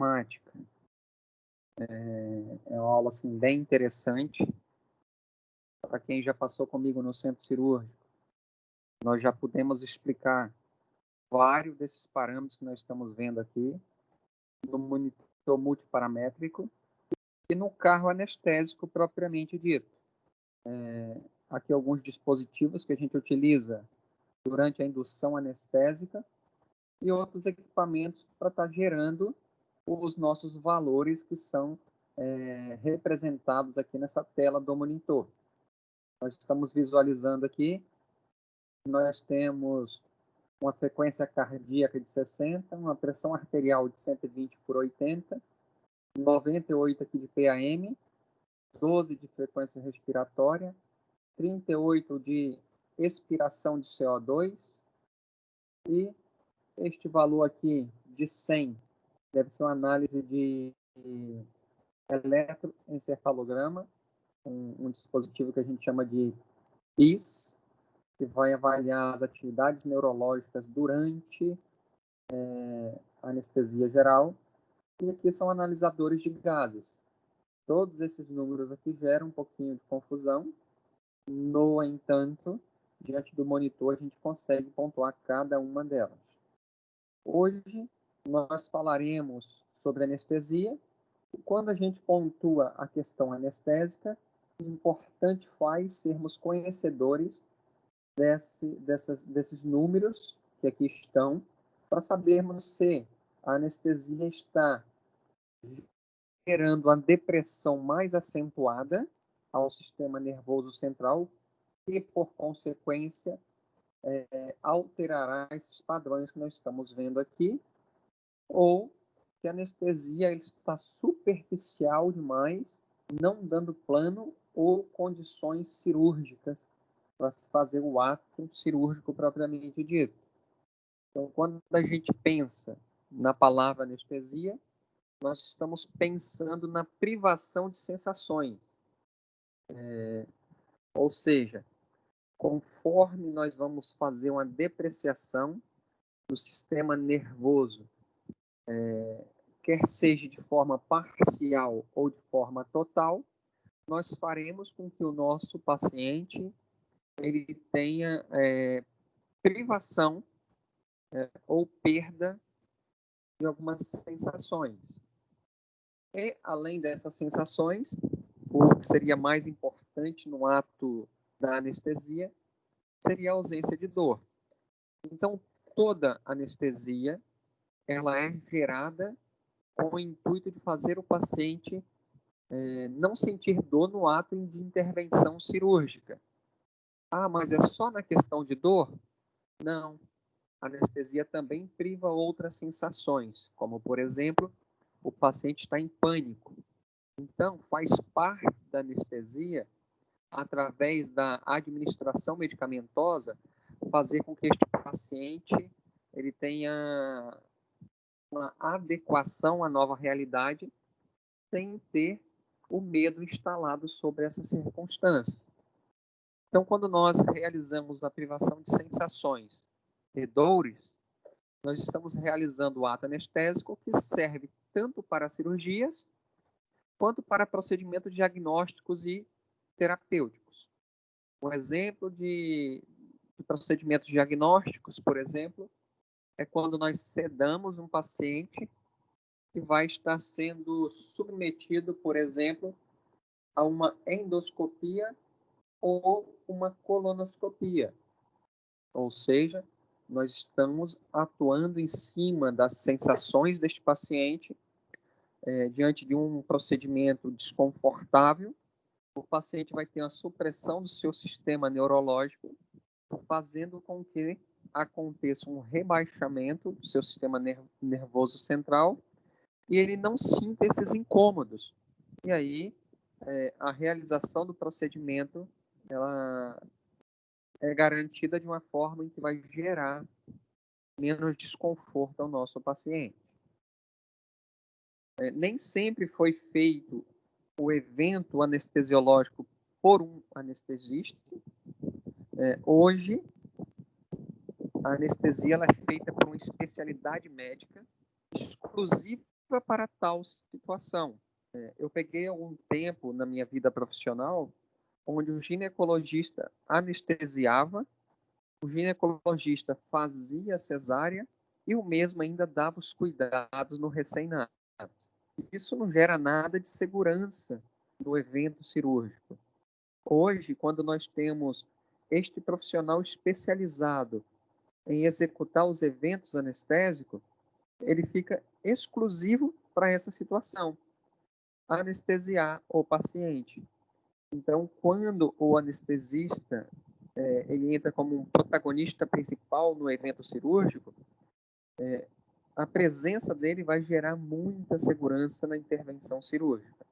temática. É uma aula assim, bem interessante. Para quem já passou comigo no centro cirúrgico, nós já pudemos explicar vários desses parâmetros que nós estamos vendo aqui no monitor multiparamétrico e no carro anestésico propriamente dito. Aqui alguns dispositivos que a gente utiliza durante a indução anestésica e outros equipamentos para estar gerando os nossos valores que são representados aqui nessa tela do monitor. Nós estamos visualizando aqui, nós temos uma frequência cardíaca de 60, uma pressão arterial de 120 por 80, 98 aqui de PAM, 12 de frequência respiratória, 38 de expiração de CO2 e este valor aqui de 100 deve ser uma análise de eletroencefalograma, um dispositivo que a gente chama de PIS, que vai avaliar as atividades neurológicas durante a anestesia geral. E aqui são analisadores de gases. Todos esses números aqui geram um pouquinho de confusão. No entanto, diante do monitor, a gente consegue pontuar cada uma delas. Hoje, nós falaremos sobre anestesia. E quando a gente pontua a questão anestésica, é importante faz sermos conhecedores desses números que aqui estão, para sabermos se a anestesia está gerando a depressão mais acentuada ao sistema nervoso central e, por consequência, alterará esses padrões que nós estamos vendo aqui, ou se a anestesia está superficial demais, não dando plano ou condições cirúrgicas para se fazer o ato cirúrgico propriamente dito. Então, quando a gente pensa na palavra anestesia, nós estamos pensando na privação de sensações. Ou seja, conforme nós vamos fazer uma depreciação do sistema nervoso, quer seja de forma parcial ou de forma total, nós faremos com que o nosso paciente ele tenha privação ou perda de algumas sensações. E, além dessas sensações, o que seria mais importante no ato da anestesia seria a ausência de dor. Então, toda anestesia ela é gerada com o intuito de fazer o paciente não sentir dor no ato de intervenção cirúrgica. Ah, mas é só na questão de dor? Não. A anestesia também priva outras sensações, como, por exemplo, o paciente está em pânico. Então, faz parte da anestesia, através da administração medicamentosa, fazer com que este paciente ele tenha uma adequação à nova realidade, sem ter o medo instalado sobre essa circunstância. Então, quando nós realizamos a privação de sensações e dores, nós estamos realizando o ato anestésico que serve tanto para cirurgias quanto para procedimentos diagnósticos e terapêuticos. Um exemplo de procedimentos diagnósticos, por exemplo, é quando nós sedamos um paciente que vai estar sendo submetido, por exemplo, a uma endoscopia ou uma colonoscopia. Ou seja, nós estamos atuando em cima das sensações deste paciente diante de um procedimento desconfortável. O paciente vai ter uma supressão do seu sistema neurológico, fazendo com que aconteça um rebaixamento do seu sistema nervoso central e ele não sinta esses incômodos. E aí, a realização do procedimento ela é garantida de uma forma em que vai gerar menos desconforto ao nosso paciente. Nem sempre foi feito o evento anestesiológico por um anestesista. Hoje, a anestesia ela é feita por uma especialidade médica exclusiva para tal situação. Eu peguei algum tempo na minha vida profissional onde o ginecologista anestesiava, o ginecologista fazia cesárea e o mesmo ainda dava os cuidados no recém-nascido. Isso não gera nada de segurança no evento cirúrgico. Hoje, quando nós temos este profissional especializado em executar os eventos anestésicos, ele fica exclusivo para essa situação, anestesiar o paciente. Então, quando o anestesista ele entra como um protagonista principal no evento cirúrgico, a presença dele vai gerar muita segurança na intervenção cirúrgica.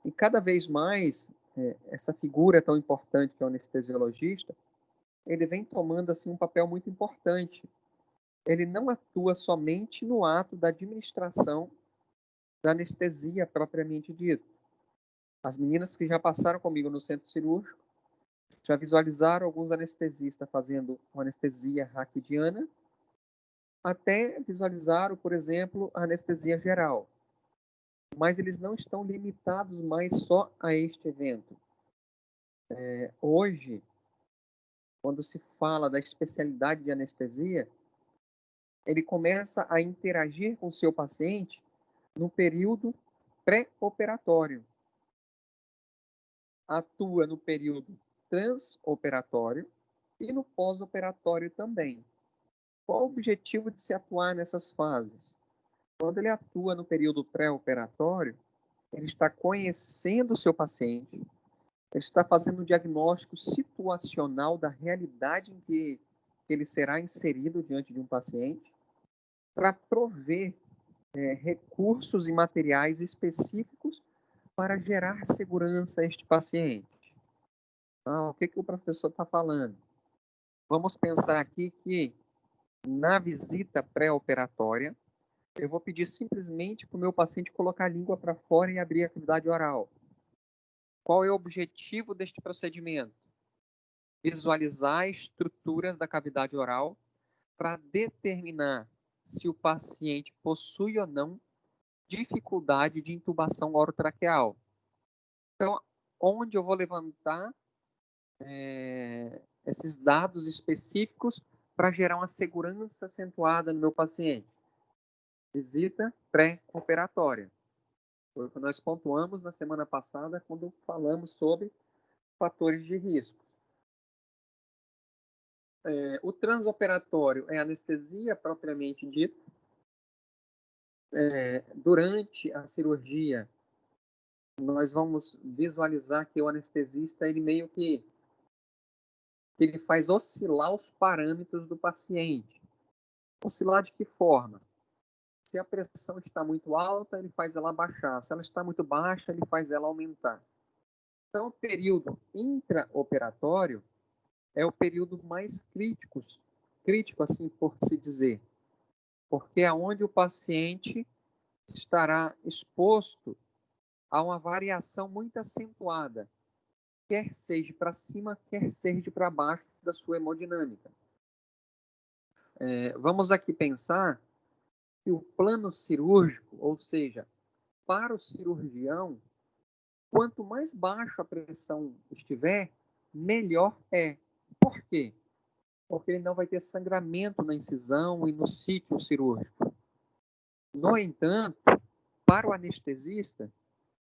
E cada vez mais, essa figura tão importante que é o anestesiologista, ele vem tomando assim um papel muito importante. Ele não atua somente no ato da administração da anestesia propriamente dito. As meninas que já passaram comigo no centro cirúrgico já visualizaram alguns anestesistas fazendo uma anestesia raquidiana, até visualizaram, por exemplo, a anestesia geral. Mas eles não estão limitados mais só a este evento. Hoje, quando se fala da especialidade de anestesia, ele começa a interagir com o seu paciente no período pré-operatório. Atua no período transoperatório e no pós-operatório também. Qual o objetivo de se atuar nessas fases? Quando ele atua no período pré-operatório, ele está conhecendo o seu paciente, ele está fazendo um diagnóstico situacional da realidade em que ele será inserido diante de um paciente, para prover recursos e materiais específicos para gerar segurança a este paciente. O que o professor está falando? Vamos pensar aqui que na visita pré-operatória, eu vou pedir simplesmente para o meu paciente colocar a língua para fora e abrir a cavidade oral. Qual é o objetivo deste procedimento? Visualizar estruturas da cavidade oral para determinar se o paciente possui ou não dificuldade de intubação orotraqueal. Então, onde eu vou levantar esses dados específicos para gerar uma segurança acentuada no meu paciente? Visita pré-operatória. Foi o que nós pontuamos na semana passada quando falamos sobre fatores de risco. O transoperatório é anestesia propriamente dita. Durante a cirurgia, nós vamos visualizar que o anestesista, ele meio que ele faz oscilar os parâmetros do paciente. Oscilar de que forma? Se a pressão está muito alta, ele faz ela baixar. Se ela está muito baixa, ele faz ela aumentar. Então, o período intraoperatório é o período mais crítico assim por se dizer, porque é onde o paciente estará exposto a uma variação muito acentuada, quer seja para cima, quer seja para baixo da sua hemodinâmica. Vamos aqui pensar que o plano cirúrgico, ou seja, para o cirurgião, quanto mais baixa a pressão estiver, melhor é. Por quê? Porque ele não vai ter sangramento na incisão e no sítio cirúrgico. No entanto, para o anestesista,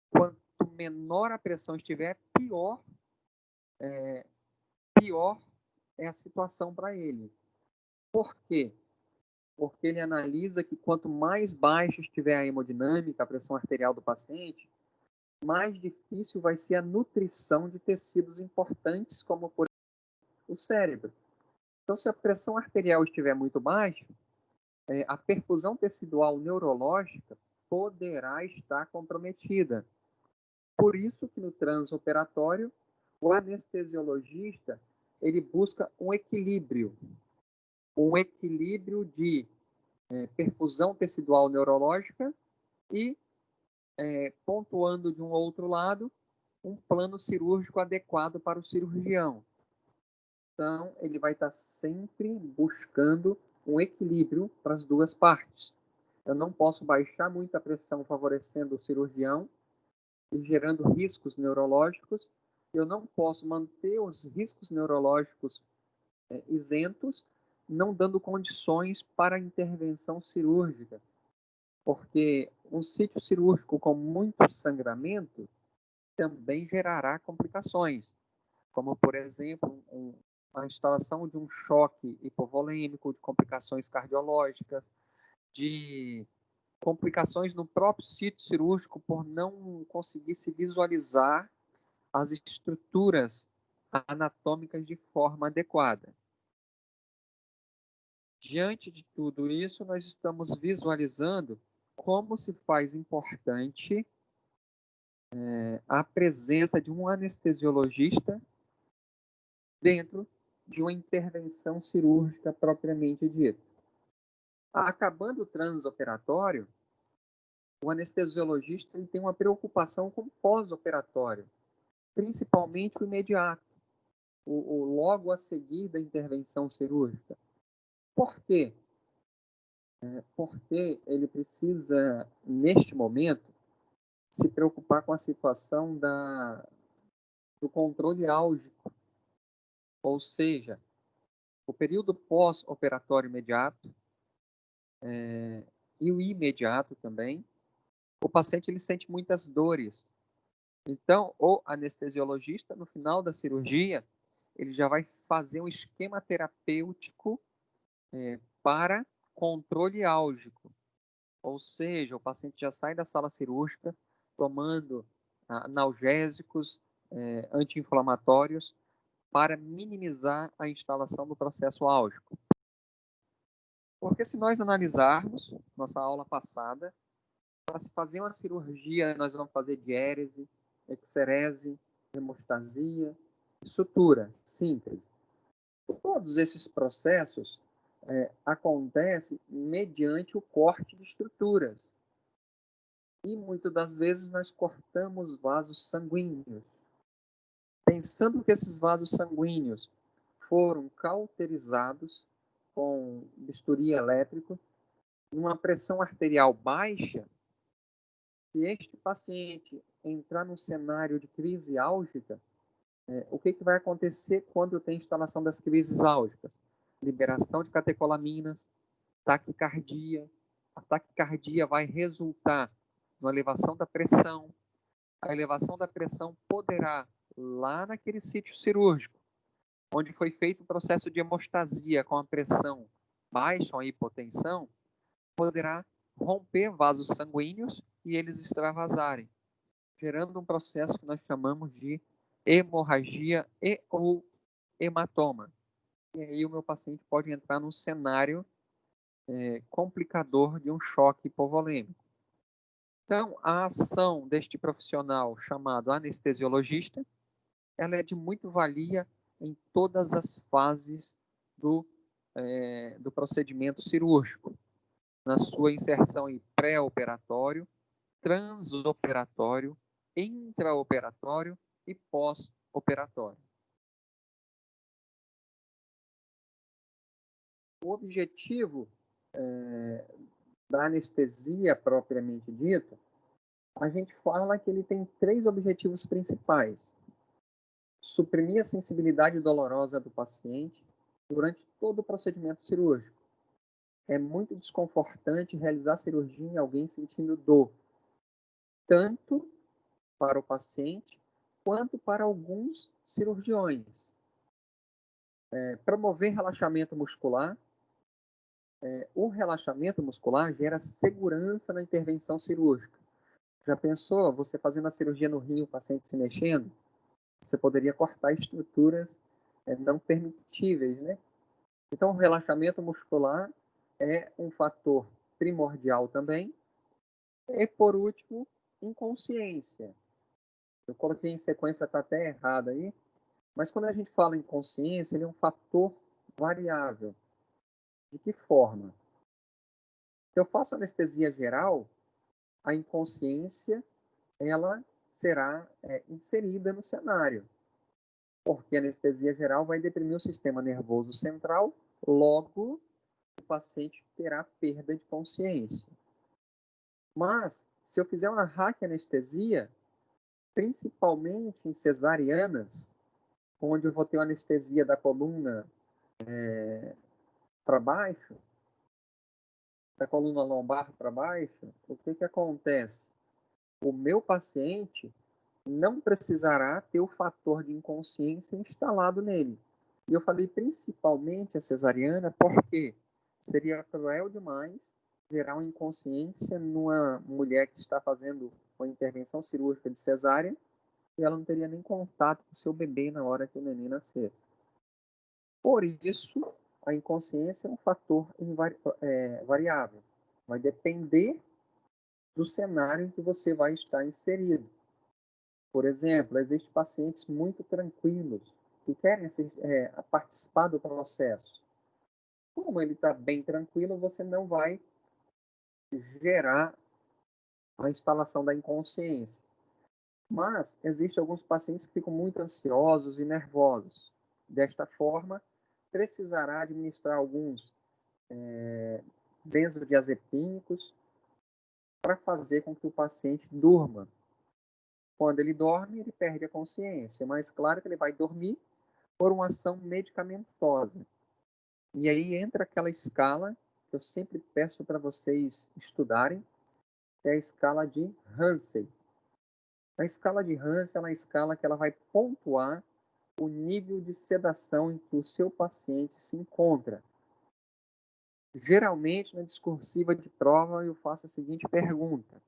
quanto menor a pressão estiver, pior é a situação para ele. Por quê? Porque ele analisa que quanto mais baixa estiver a hemodinâmica, a pressão arterial do paciente, mais difícil vai ser a nutrição de tecidos importantes, como por exemplo o cérebro. Então, se a pressão arterial estiver muito baixa, a perfusão tecidual neurológica poderá estar comprometida. Por isso que no transoperatório, o anestesiologista ele busca um equilíbrio de perfusão tecidual neurológica e, pontuando de um outro lado, um plano cirúrgico adequado para o cirurgião. Então, ele vai estar sempre buscando um equilíbrio para as duas partes. Eu não posso baixar muito a pressão, favorecendo o cirurgião e gerando riscos neurológicos. Eu não posso manter os riscos neurológicos isentos, não dando condições para a intervenção cirúrgica. Porque um sítio cirúrgico com muito sangramento também gerará complicações, como, por exemplo, a instalação de um choque hipovolêmico, de complicações cardiológicas, de complicações no próprio sítio cirúrgico por não conseguir se visualizar as estruturas anatômicas de forma adequada. Diante de tudo isso, nós estamos visualizando como se faz importante a presença de um anestesiologista dentro de uma intervenção cirúrgica propriamente dita. Acabando o transoperatório, o anestesiologista ele tem uma preocupação com o pós-operatório, principalmente o imediato, o logo a seguir da intervenção cirúrgica. Por quê? Porque ele precisa, neste momento, se preocupar com a situação do controle álgico, ou seja, o período pós-operatório imediato e o imediato também, o paciente ele sente muitas dores. Então, o anestesiologista, no final da cirurgia, ele já vai fazer um esquema terapêutico para controle álgico. Ou seja, o paciente já sai da sala cirúrgica tomando analgésicos, anti-inflamatórios, para minimizar a instalação do processo álgico. Porque se nós analisarmos nossa aula passada, para se fazer uma cirurgia, nós vamos fazer diérese, exerese, hemostasia, sutura, síntese. Todos esses processos acontecem mediante o corte de estruturas. E muitas das vezes nós cortamos vasos sanguíneos, pensando que esses vasos sanguíneos foram cauterizados com bisturi elétrico, uma pressão arterial baixa. Se este paciente entrar num cenário de crise álgica, o que vai acontecer quando tem instalação das crises álgicas? Liberação de catecolaminas, taquicardia. A taquicardia vai resultar numa elevação da pressão. A elevação da pressão poderá, lá naquele sítio cirúrgico, onde foi feito o processo de hemostasia com a pressão baixa, a hipotensão, poderá romper vasos sanguíneos e eles extravasarem, gerando um processo que nós chamamos de hemorragia e ou hematoma. E aí o meu paciente pode entrar num cenário complicador de um choque hipovolêmico. Então, a ação deste profissional chamado anestesiologista, ela é de muito valia em todas as fases do procedimento cirúrgico, na sua inserção em pré-operatório, transoperatório, intraoperatório e pós-operatório. O objetivo da anestesia propriamente dita, a gente fala que ele tem 3 objetivos principais: suprimir a sensibilidade dolorosa do paciente durante todo o procedimento cirúrgico. É muito desconfortante realizar cirurgia em alguém sentindo dor, tanto para o paciente quanto para alguns cirurgiões. Promover relaxamento muscular. O relaxamento muscular gera segurança na intervenção cirúrgica. Já pensou você fazendo a cirurgia no rim, o paciente se mexendo? Você poderia cortar estruturas não permitíveis, né? Então, o relaxamento muscular é um fator primordial também. E, por último, inconsciência. Eu coloquei em sequência, está até errado aí, mas quando a gente fala em consciência, ele é um fator variável. De que forma? Se eu faço anestesia geral, a inconsciência ela será inserida no cenário, porque a anestesia geral vai deprimir o sistema nervoso central, logo o paciente terá perda de consciência. Mas, se eu fizer uma raquianestesia, principalmente em cesarianas, onde eu vou ter uma anestesia da coluna para baixo, da coluna lombar para baixo, o que acontece? O meu paciente não precisará ter o fator de inconsciência instalado nele. E eu falei principalmente a cesariana porque seria cruel demais gerar uma inconsciência numa mulher que está fazendo uma intervenção cirúrgica de cesárea e ela não teria nem contato com o seu bebê na hora que o neném nascesse. Por isso, a inconsciência é um fator variável. Vai depender do cenário em que você vai estar inserido. Por exemplo, existem pacientes muito tranquilos que querem participar do processo. Como ele está bem tranquilo, você não vai gerar a instalação da inconsciência. Mas existem alguns pacientes que ficam muito ansiosos e nervosos. Desta forma, precisará administrar alguns benzodiazepínicos para fazer com que o paciente durma. Quando ele dorme, ele perde a consciência, mas claro que ele vai dormir por uma ação medicamentosa. E aí entra aquela escala que eu sempre peço para vocês estudarem, que é a escala de Hansen. A escala de Hansen é uma escala que ela vai pontuar o nível de sedação em que o seu paciente se encontra. Geralmente, na discursiva de prova, eu faço a seguinte pergunta: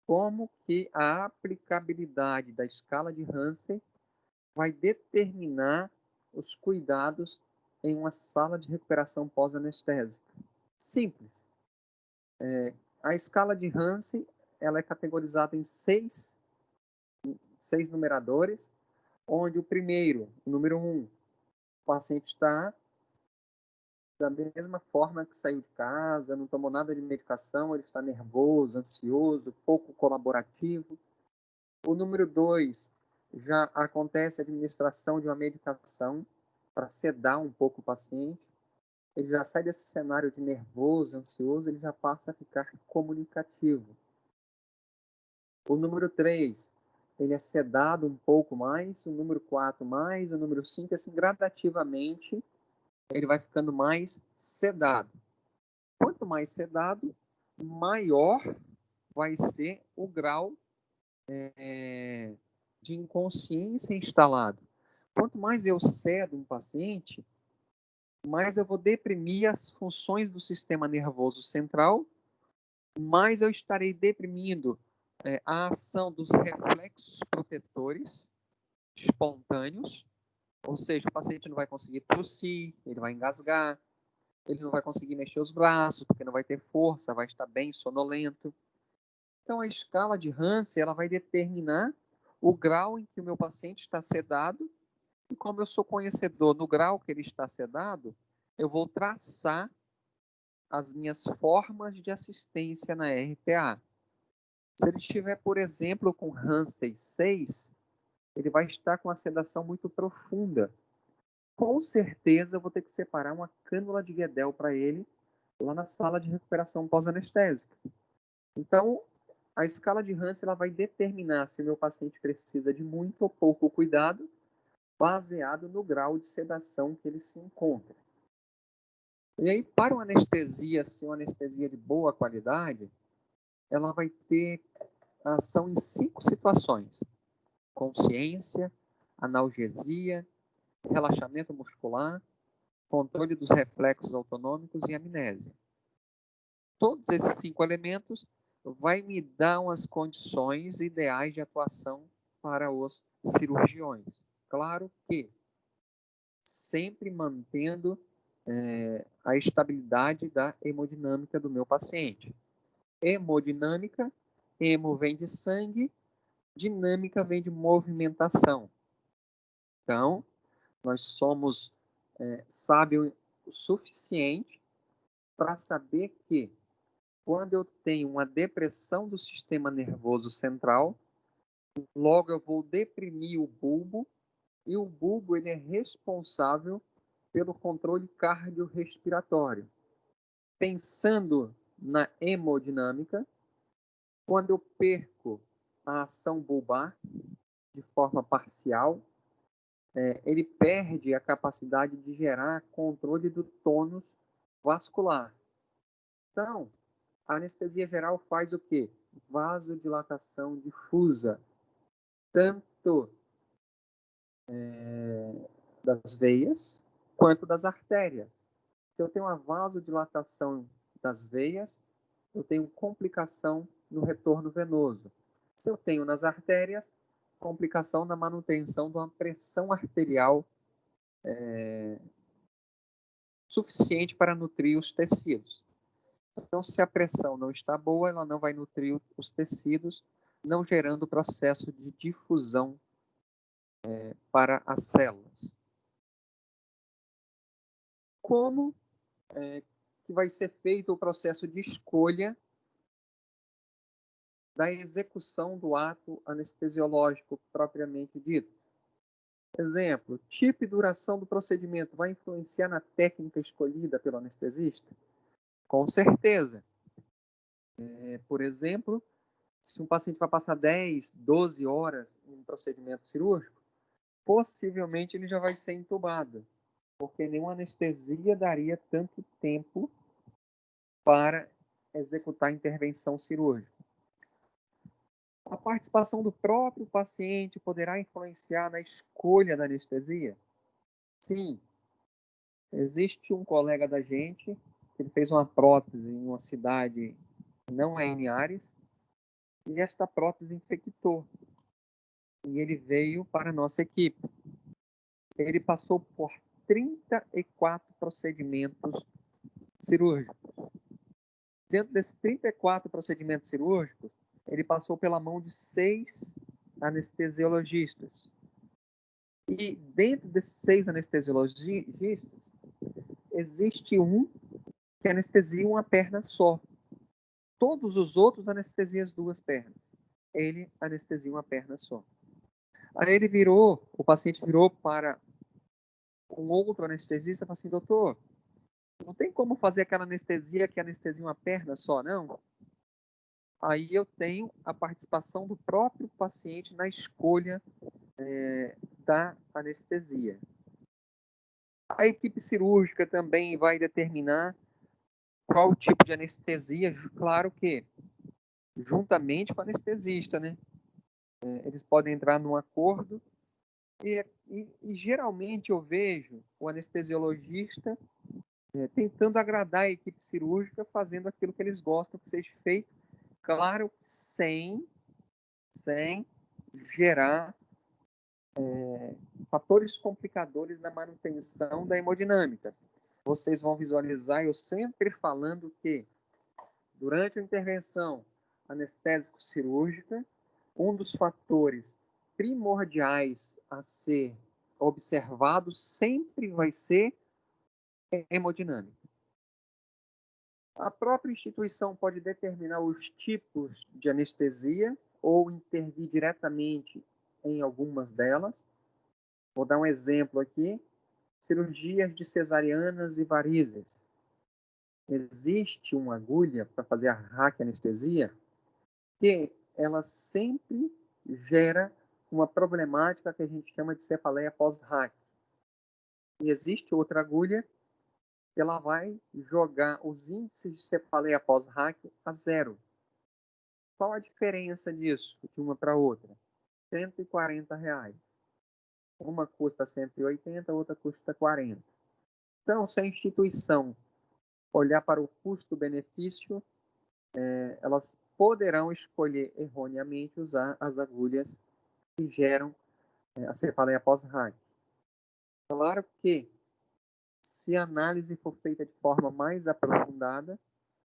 como que a aplicabilidade da escala de Hansen vai determinar os cuidados em uma sala de recuperação pós-anestésica? Simples. A escala de Hansen ela é categorizada em seis numeradores, onde o primeiro, o número 1, o paciente está da mesma forma que saiu de casa, não tomou nada de medicação, ele está nervoso, ansioso, pouco colaborativo. O número 2, já acontece a administração de uma medicação para sedar um pouco o paciente. Ele já sai desse cenário de nervoso, ansioso, ele já passa a ficar comunicativo. O número 3, ele é sedado um pouco mais, o número 4 mais, o número 5, assim, gradativamente, ele vai ficando mais sedado. Quanto mais sedado, maior vai ser o grau de inconsciência instalado. Quanto mais eu cedo um paciente, mais eu vou deprimir as funções do sistema nervoso central, mais eu estarei deprimindo a ação dos reflexos protetores espontâneos, ou seja, o paciente não vai conseguir tossir, ele vai engasgar, ele não vai conseguir mexer os braços, porque não vai ter força, vai estar bem sonolento. Então, a escala de Hansen ela vai determinar o grau em que o meu paciente está sedado, e como eu sou conhecedor no grau que ele está sedado, eu vou traçar as minhas formas de assistência na RPA. Se ele estiver, por exemplo, com Hansen 6, ele vai estar com a sedação muito profunda. Com certeza eu vou ter que separar uma cânula de Guedel para ele lá na sala de recuperação pós-anestésica. Então, a escala de Hansen ela vai determinar se o meu paciente precisa de muito ou pouco cuidado, baseado no grau de sedação que ele se encontra. E aí, para uma anestesia ser uma anestesia de boa qualidade, ela vai ter ação em 5 situações: consciência, analgesia, relaxamento muscular, controle dos reflexos autonômicos e amnésia. Todos esses 5 elementos vai me dar umas condições ideais de atuação para os cirurgiões. Claro que sempre mantendo a estabilidade da hemodinâmica do meu paciente. Hemodinâmica, hemo vem de sangue, dinâmica vem de movimentação. Então, nós somos sábios o suficiente para saber que quando eu tenho uma depressão do sistema nervoso central, logo eu vou deprimir o bulbo, e o bulbo ele é responsável pelo controle cardiorrespiratório. Pensando na hemodinâmica, Quando eu perco a ação bulbar de forma parcial, ele perde a capacidade de gerar controle do tônus vascular. Então, a anestesia geral faz o quê? Vasodilatação difusa, tanto das veias quanto das artérias. Se eu tenho uma vasodilatação das veias, eu tenho complicação no retorno venoso. Se eu tenho nas artérias, complicação na manutenção de uma pressão arterial suficiente para nutrir os tecidos. Então, se a pressão não está boa, ela não vai nutrir os tecidos, não gerando o processo de difusão para as células. Como que vai ser feito o processo de escolha da execução do ato anestesiológico propriamente dito? Exemplo, tipo e duração do procedimento vai influenciar na técnica escolhida pelo anestesista? Com certeza. Por exemplo, se um paciente vai passar 10, 12 horas em um procedimento cirúrgico, possivelmente ele já vai ser entubado, porque nenhuma anestesia daria tanto tempo para executar a intervenção cirúrgica. A participação do próprio paciente poderá influenciar na escolha da anestesia? Sim. Existe um colega da gente que ele fez uma prótese em uma cidade que não é em Linhares, e esta prótese infectou. E ele veio para a nossa equipe. Ele passou por 34 procedimentos cirúrgicos. Dentro desses 34 procedimentos cirúrgicos, ele passou pela mão de 6 anestesiologistas. E dentro desses 6 anestesiologistas, existe um que anestesia uma perna só. Todos os outros anestesiam as 2 pernas. Ele anestesia uma perna só. Aí o paciente virou para um outro anestesista e falou assim: doutor, não tem como fazer aquela anestesia que anestesia uma perna só, não? Aí eu tenho a participação do próprio paciente na escolha da anestesia. A equipe cirúrgica também vai determinar qual tipo de anestesia, claro que juntamente com o anestesista, né? Eles podem entrar num acordo e geralmente eu vejo o anestesiologista tentando agradar a equipe cirúrgica, fazendo aquilo que eles gostam que seja feito, claro, sem gerar fatores complicadores na manutenção da hemodinâmica. Vocês vão visualizar eu sempre falando que, durante a intervenção anestésico-cirúrgica, um dos fatores primordiais a ser observado sempre vai ser hemodinâmica. A própria instituição pode determinar os tipos de anestesia ou intervir diretamente em algumas delas. Vou dar um exemplo aqui: cirurgias de cesarianas e varizes. Existe uma agulha para fazer a raquianestesia que ela sempre gera uma problemática que a gente chama de cefaleia pós-raque. E existe outra agulha que ela vai jogar os índices de cefaleia pós-raque a 0. Qual a diferença disso de uma para outra? R$140. Uma custa 180, a outra custa 40. Então, se a instituição olhar para o custo-benefício, elas poderão escolher erroneamente usar as agulhas que geram a cefaleia pós-raque. Claro que, se a análise for feita de forma mais aprofundada,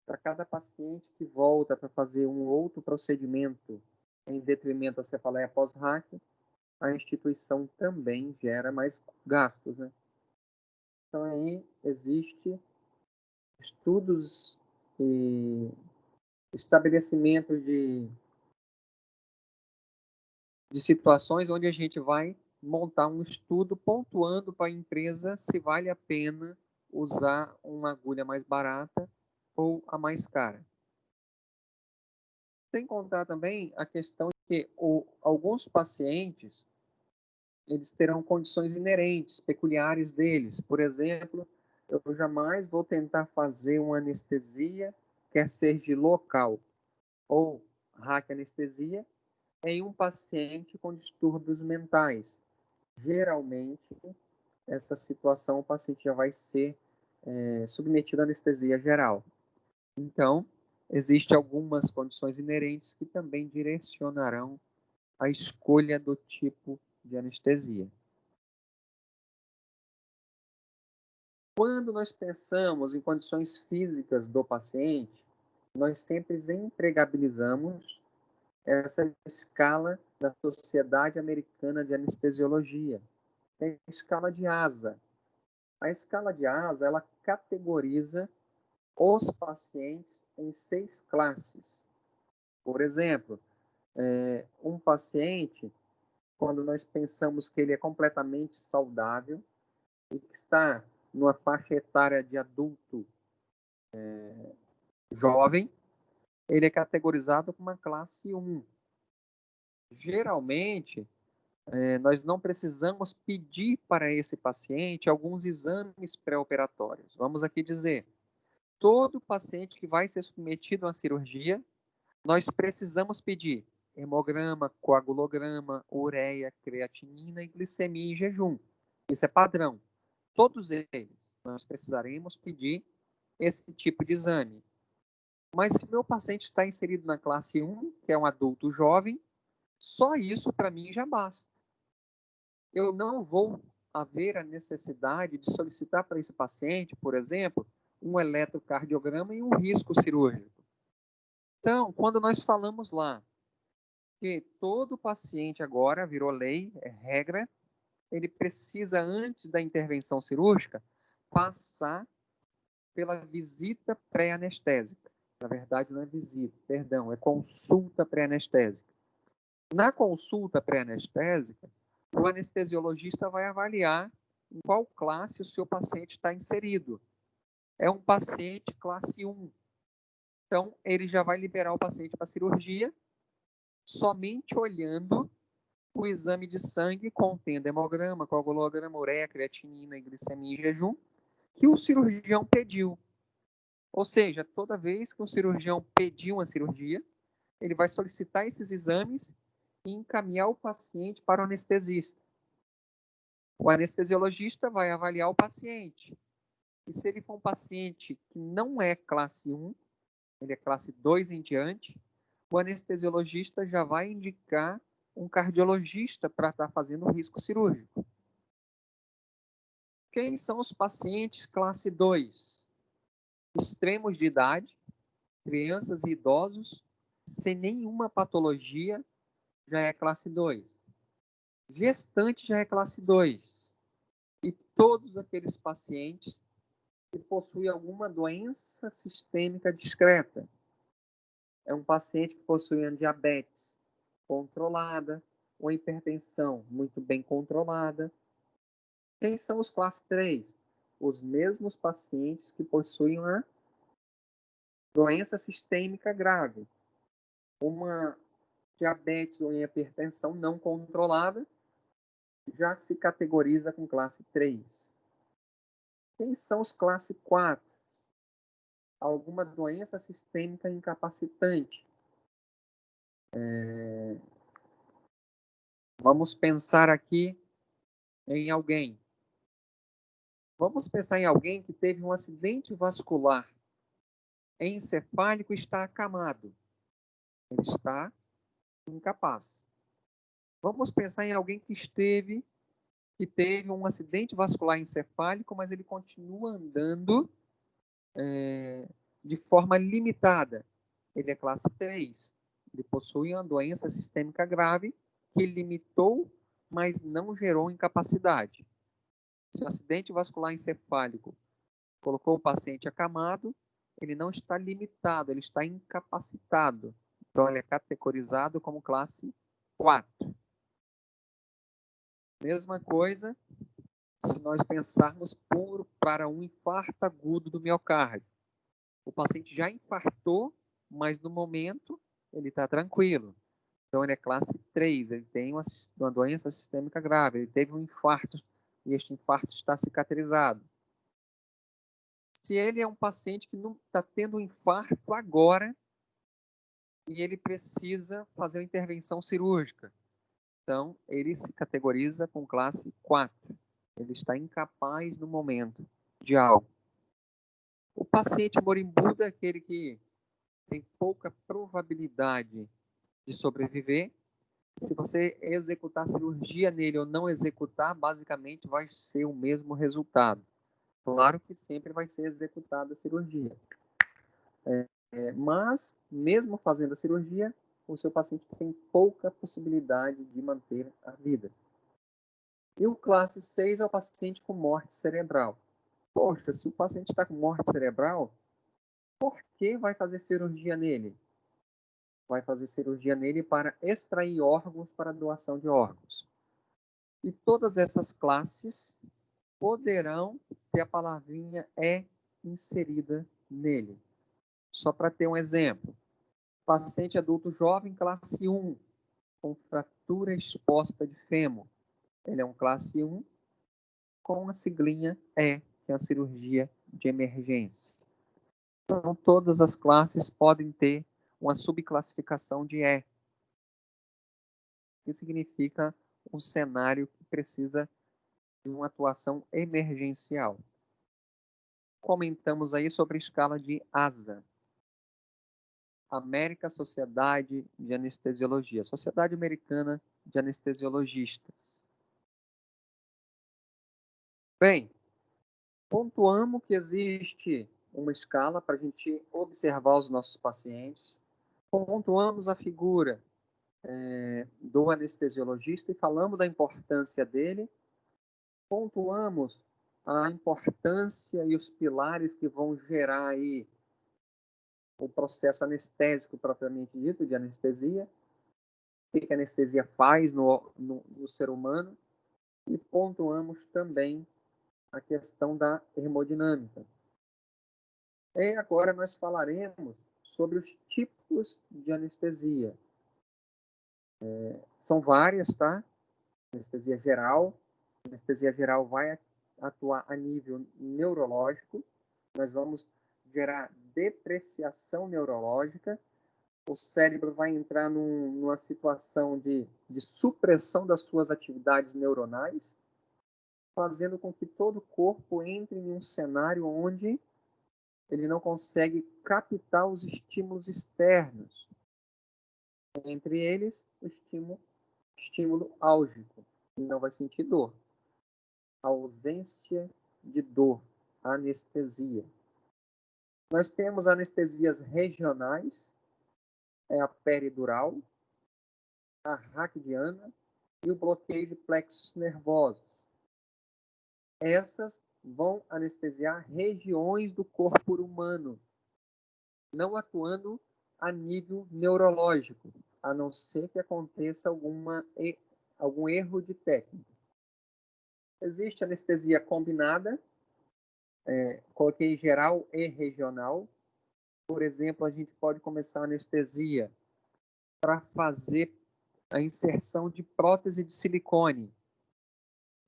para cada paciente que volta para fazer um outro procedimento em detrimento da cefaleia pós-raque, a instituição também gera mais gastos, né? Então, aí existe estudos e estabelecimento de situações onde a gente vai montar um estudo pontuando para a empresa se vale a pena usar uma agulha mais barata ou a mais cara. Sem contar também a questão de que alguns pacientes eles terão condições inerentes, peculiares deles. Por exemplo, eu jamais vou tentar fazer uma anestesia, quer seja local ou raquianestesia, em um paciente com distúrbios mentais. Geralmente, essa situação, o paciente já vai ser submetido à anestesia geral. Então, existem algumas condições inerentes que também direcionarão a escolha do tipo de anestesia. Quando nós pensamos em condições físicas do paciente, nós sempre empregabilizamos essa escala da Sociedade Americana de Anestesiologia. Tem a escala de ASA. A escala de ASA, ela categoriza os pacientes em 6 classes. Por exemplo, um paciente, quando nós pensamos que ele é completamente saudável e que está numa faixa etária de adulto jovem, ele é categorizado como uma classe 1. Geralmente, nós não precisamos pedir para esse paciente alguns exames pré-operatórios. Vamos aqui dizer, todo paciente que vai ser submetido a uma cirurgia, nós precisamos pedir hemograma, coagulograma, ureia, creatinina e glicemia em jejum. Isso é padrão. Todos eles, nós precisaremos pedir esse tipo de exame. Mas se meu paciente está inserido na classe 1, que é um adulto jovem, só isso para mim já basta. Eu não vou haver a necessidade de solicitar para esse paciente, por exemplo, um eletrocardiograma e um risco cirúrgico. Então, quando nós falamos lá que todo paciente agora virou lei, é regra, ele precisa, antes da intervenção cirúrgica, passar pela visita pré-anestésica. Na verdade, não é visita, perdão, é consulta pré-anestésica. Na consulta pré-anestésica, o anestesiologista vai avaliar em qual classe o seu paciente está inserido. É um paciente classe 1. Então, ele já vai liberar o paciente para cirurgia somente olhando o exame de sangue contendo hemograma, coagulograma, ureia, creatinina e glicemia em jejum que o cirurgião pediu. Ou seja, toda vez que o cirurgião pedir uma cirurgia, ele vai solicitar esses exames e encaminhar o paciente para o anestesista. O anestesiologista vai avaliar o paciente. E se ele for um paciente que não é classe 1, ele é classe 2 em diante, o anestesiologista já vai indicar um cardiologista para estar fazendo o risco cirúrgico. Quem são os pacientes classe 2? Extremos de idade, crianças e idosos, sem nenhuma patologia, já é classe 2. Gestante já é classe 2. E todos aqueles pacientes que possuem alguma doença sistêmica discreta. É um paciente que possui uma diabetes controlada, ou hipertensão muito bem controlada. Quem são os classe 3? Os mesmos pacientes que possuem uma doença sistêmica grave, uma diabetes ou hipertensão não controlada, já se categoriza com classe 3. Quem são os classe 4? Alguma doença sistêmica incapacitante. Vamos pensar aqui em alguém. Vamos pensar em alguém que teve um acidente vascular encefálico e está acamado. Ele está incapaz. Vamos pensar em alguém que teve um acidente vascular encefálico, mas ele continua andando de forma limitada. Ele é classe 3. Ele possui uma doença sistêmica grave que limitou, mas não gerou incapacidade. Se o acidente vascular encefálico colocou o paciente acamado, ele não está limitado, ele está incapacitado. Então, ele é categorizado como classe 4. Mesma coisa se nós pensarmos para um infarto agudo do miocárdio. O paciente já infartou, mas no momento ele está tranquilo. Então, ele é classe 3, ele tem uma doença sistêmica grave, ele teve um infarto e este infarto está cicatrizado. Se ele é um paciente que não está tendo um infarto agora e ele precisa fazer uma intervenção cirúrgica, então ele se categoriza com classe 4. Ele está incapaz no momento de algo. O paciente moribundo é aquele que tem pouca probabilidade de sobreviver. Se você executar cirurgia nele ou não executar, basicamente vai ser o mesmo resultado. Claro que sempre vai ser executada a cirurgia. Mas, mesmo fazendo a cirurgia, o seu paciente tem pouca possibilidade de manter a vida. E o classe 6 é o paciente com morte cerebral. Poxa, se o paciente está com morte cerebral, por que vai fazer cirurgia nele? Vai fazer cirurgia nele para extrair órgãos para doação de órgãos. E todas essas classes poderão ter a palavrinha "é" inserida nele. Só para ter um exemplo. Paciente adulto jovem, classe 1, com fratura exposta de fêmur. Ele é um classe 1 com a siglinha "é", que é a cirurgia de emergência. Então, todas as classes podem ter uma subclassificação de "é", que significa um cenário que precisa de uma atuação emergencial. Comentamos aí sobre a escala de ASA, América Sociedade de Anestesiologia, Sociedade Americana de Anestesiologistas. Bem, pontuamos que existe uma escala para a gente observar os nossos pacientes, pontuamos a figura do anestesiologista e falamos da importância dele, pontuamos a importância e os pilares que vão gerar aí o processo anestésico propriamente dito, de anestesia, o que a anestesia faz no ser humano, e pontuamos também a questão da hemodinâmica. E agora nós falaremos sobre os tipos de anestesia. São várias, tá? Anestesia geral. A anestesia geral vai atuar a nível neurológico. Nós vamos gerar depreciação neurológica. O cérebro vai entrar numa situação de supressão das suas atividades neuronais, fazendo com que todo o corpo entre em um cenário onde ele não consegue captar os estímulos externos. Entre eles, o estímulo álgico. Ele não vai sentir dor. A ausência de dor, anestesia. Nós temos anestesias regionais, é a peridural, a raquidiana e o bloqueio de plexos nervosos. Essas vão anestesiar regiões do corpo humano, não atuando a nível neurológico, a não ser que aconteça algum erro de técnica. Existe anestesia combinada, coloquei geral e regional. Por exemplo, a gente pode começar a anestesia para fazer a inserção de prótese de silicone.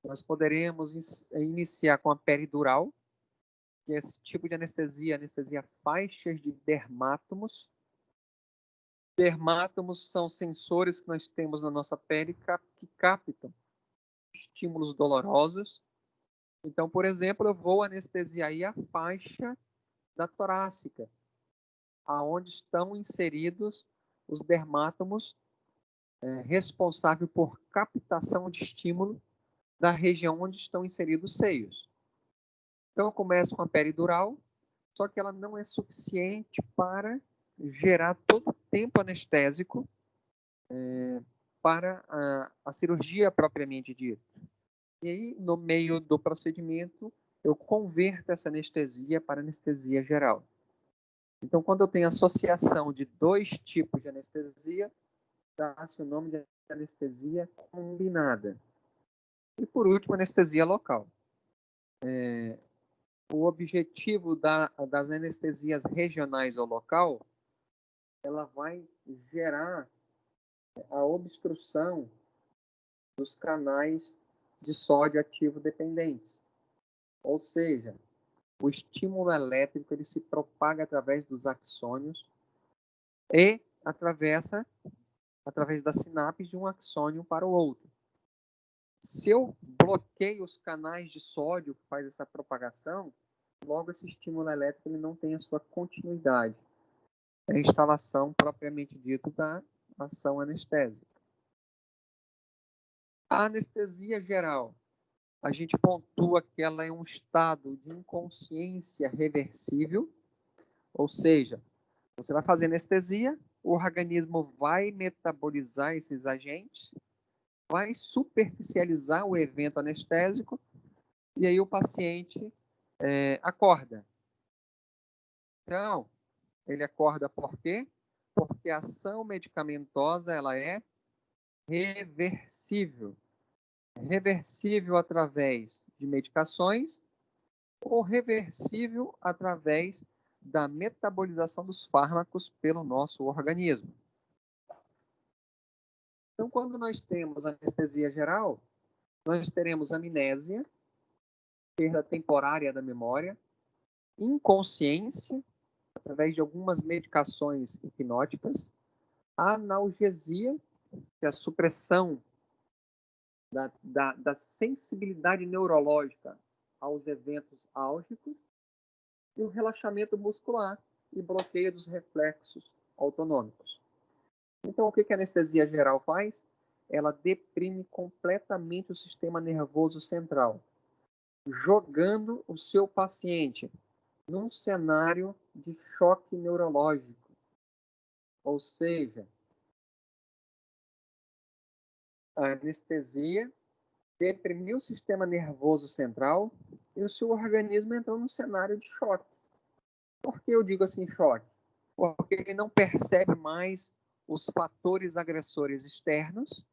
Nós poderemos iniciar com a peridural, que é esse tipo de anestesia faixas de dermátomos. Dermátomos são sensores que nós temos na nossa pele que captam estímulos dolorosos. Então, por exemplo, eu vou anestesiar aí a faixa da torácica, aonde estão inseridos os dermátomos responsáveis por captação de estímulo da região onde estão inseridos os seios. Então, eu começo com a peridural, só que ela não é suficiente para gerar todo o tempo anestésico para a cirurgia propriamente dita. E aí, no meio do procedimento, eu converto essa anestesia para anestesia geral. Então, quando eu tenho associação de dois tipos de anestesia, dá-se o nome de anestesia combinada. E, por último, anestesia local. O objetivo das anestesias regionais ou local ela vai gerar a obstrução dos canais de sódio ativo dependentes. Ou seja, o estímulo elétrico ele se propaga através dos axônios e através da sinapse de um axônio para o outro. Se eu bloqueio os canais de sódio que faz essa propagação, logo esse estímulo elétrico ele não tem a sua continuidade. É a instalação propriamente dita da ação anestésica. A anestesia geral, a gente pontua que ela é um estado de inconsciência reversível, ou seja, você vai fazer anestesia, o organismo vai metabolizar esses agentes, vai superficializar o evento anestésico, e aí o paciente acorda. Então, ele acorda por quê? Porque a ação medicamentosa ela é reversível. Reversível através de medicações ou reversível através da metabolização dos fármacos pelo nosso organismo. Então, quando nós temos anestesia geral, nós teremos amnésia, perda temporária da memória, inconsciência, através de algumas medicações hipnóticas, analgesia, que é a supressão da sensibilidade neurológica aos eventos álgicos, e o relaxamento muscular e bloqueio dos reflexos autonômicos. Então, o que a anestesia geral faz? Ela deprime completamente o sistema nervoso central, jogando o seu paciente num cenário de choque neurológico. Ou seja, a anestesia deprimiu o sistema nervoso central e o seu organismo entrou num cenário de choque. Por que eu digo assim choque? Porque ele não percebe mais os fatores agressores externos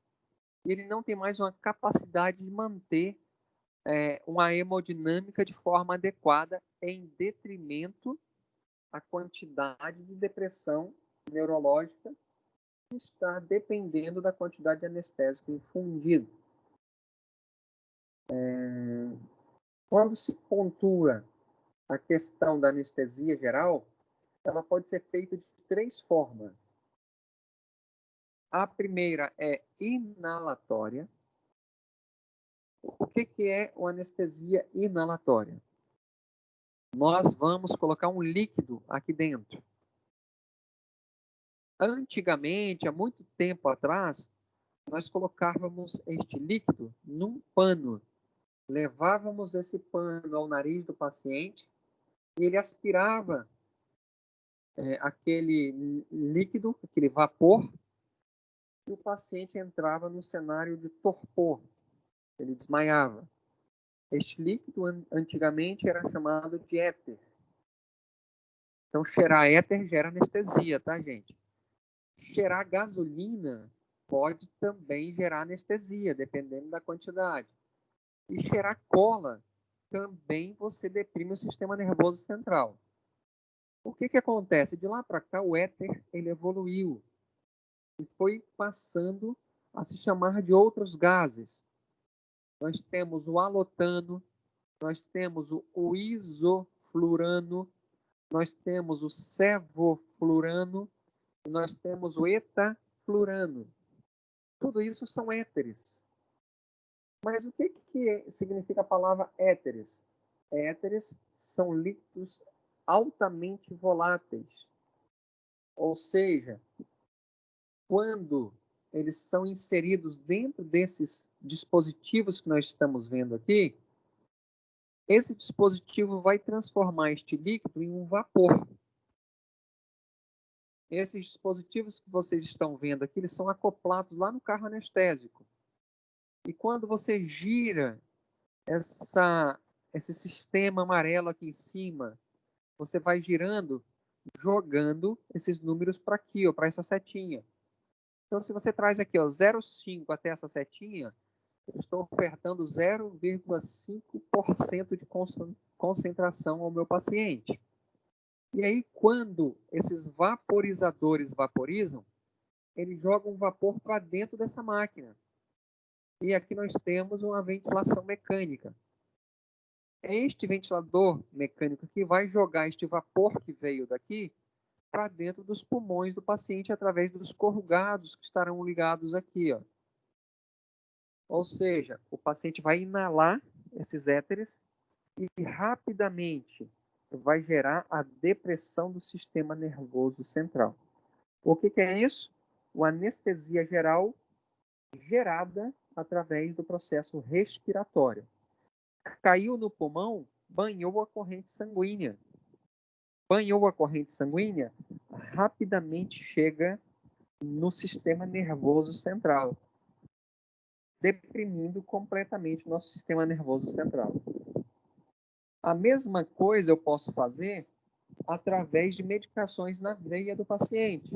e ele não tem mais uma capacidade de manter uma hemodinâmica de forma adequada em detrimento à quantidade de depressão neurológica que está dependendo da quantidade de anestésico infundido. Quando se pontua a questão da anestesia geral, ela pode ser feita de 3 formas. A primeira é inalatória. O que é uma anestesia inalatória? Nós vamos colocar um líquido aqui dentro. Antigamente, há muito tempo atrás, nós colocávamos este líquido num pano. Levávamos esse pano ao nariz do paciente e ele aspirava aquele líquido, aquele vapor, e o paciente entrava num cenário de torpor. Ele desmaiava. Este líquido, antigamente, era chamado de éter. Então, cheirar éter gera anestesia, tá, gente? Cheirar gasolina pode também gerar anestesia, dependendo da quantidade. E cheirar cola também você deprime o sistema nervoso central. O que acontece? De lá para cá, o éter ele evoluiu e foi passando a se chamar de outros gases. Nós temos o halotano, nós temos o isoflurano, nós temos o sevoflurano, e nós temos o etaflurano. Tudo isso são éteres. Mas o que significa a palavra éteres? Éteres são líquidos altamente voláteis. Ou seja, quando eles são inseridos dentro desses dispositivos que nós estamos vendo aqui, esse dispositivo vai transformar este líquido em um vapor. Esses dispositivos que vocês estão vendo aqui, eles são acoplados lá no carro anestésico. E quando você gira esse sistema amarelo aqui em cima, você vai girando, jogando esses números para aqui, para essa setinha. Então, se você traz aqui 0,5 até essa setinha, eu estou ofertando 0,5% de concentração ao meu paciente. E aí, quando esses vaporizadores vaporizam, eles jogam o vapor para dentro dessa máquina. E aqui nós temos uma ventilação mecânica. É este ventilador mecânico que vai jogar este vapor que veio daqui para dentro dos pulmões do paciente através dos corrugados que estarão ligados aqui, ó. Ou seja, o paciente vai inalar esses éteres e rapidamente vai gerar a depressão do sistema nervoso central. O que é isso? Uma anestesia geral gerada através do processo respiratório. Caiu no pulmão, banhou a corrente sanguínea. Banhou a corrente sanguínea, rapidamente chega no sistema nervoso central, deprimindo completamente o nosso sistema nervoso central. A mesma coisa eu posso fazer através de medicações na veia do paciente.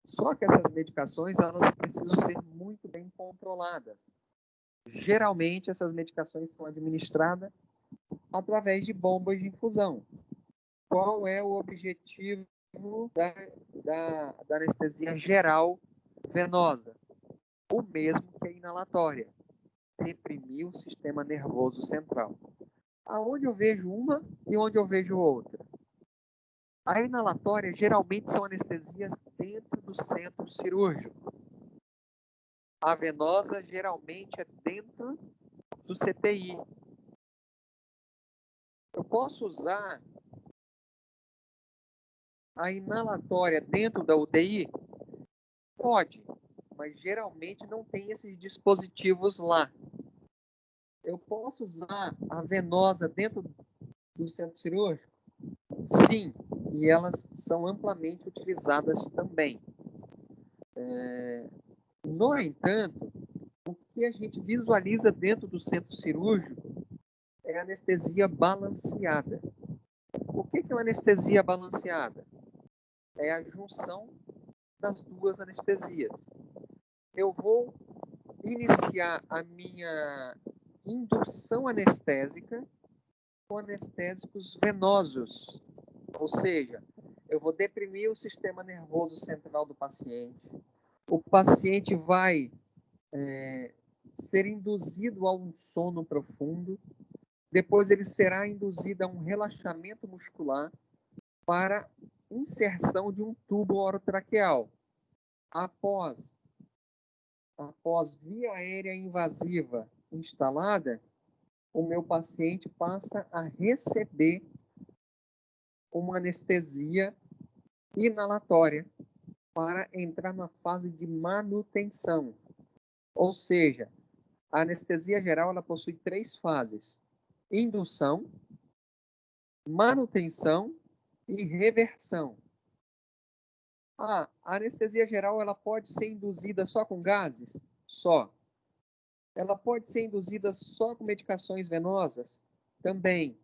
Só que essas medicações, elas precisam ser muito bem controladas. Geralmente, essas medicações são administradas através de bombas de infusão. Qual é o objetivo da anestesia geral venosa? O mesmo que a inalatória, deprimir o sistema nervoso central. Aonde eu vejo uma e onde eu vejo outra? A inalatória geralmente são anestesias dentro do centro cirúrgico. A venosa geralmente é dentro do CTI. Eu posso usar a inalatória dentro da UTI? Pode, mas geralmente não tem esses dispositivos lá. Eu posso usar a venosa dentro do centro cirúrgico? Sim, e elas são amplamente utilizadas também. No entanto, o que a gente visualiza dentro do centro cirúrgico é a anestesia balanceada. O que é uma anestesia balanceada? É a junção das duas anestesias. Eu vou iniciar a minha indução anestésica com anestésicos venosos, ou seja, eu vou deprimir o sistema nervoso central do paciente. O paciente vai ser induzido a um sono profundo, depois ele será induzido a um relaxamento muscular para inserção de um tubo orotraqueal. Após via aérea invasiva instalada, o meu paciente passa a receber uma anestesia inalatória para entrar na fase de manutenção. Ou seja, a anestesia geral ela possui 3 fases: indução, manutenção e reversão. A anestesia geral ela pode ser induzida só com gases? Só. Ela pode ser induzida só com medicações venosas? Também.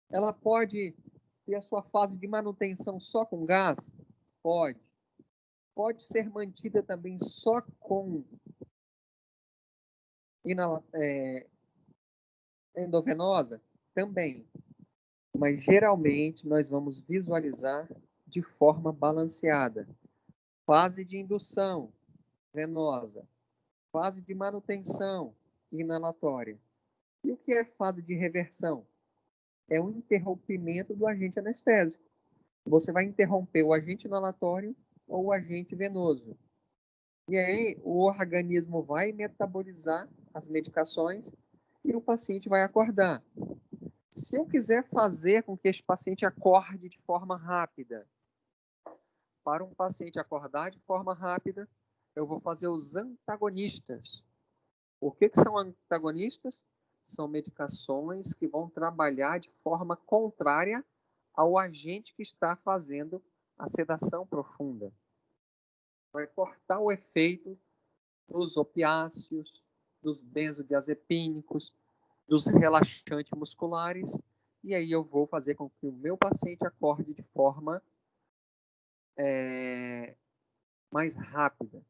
Ela pode ter a sua fase de manutenção só com gás? Pode. Pode ser mantida também só com endovenosa? Também. Mas geralmente nós vamos visualizar de forma balanceada. Fase de indução venosa, fase de manutenção inalatória. E o que é fase de reversão? É o interrompimento do agente anestésico. Você vai interromper o agente inalatório ou o agente venoso. E aí o organismo vai metabolizar as medicações e o paciente vai acordar. Se eu quiser fazer com que este paciente acorde de forma rápida, para um paciente acordar de forma rápida, eu vou fazer os antagonistas. O que são antagonistas? São medicações que vão trabalhar de forma contrária ao agente que está fazendo a sedação profunda. Vai cortar o efeito dos opiáceos, dos benzodiazepínicos, dos relaxantes musculares, e aí eu vou fazer com que o meu paciente acorde de forma mais rápida.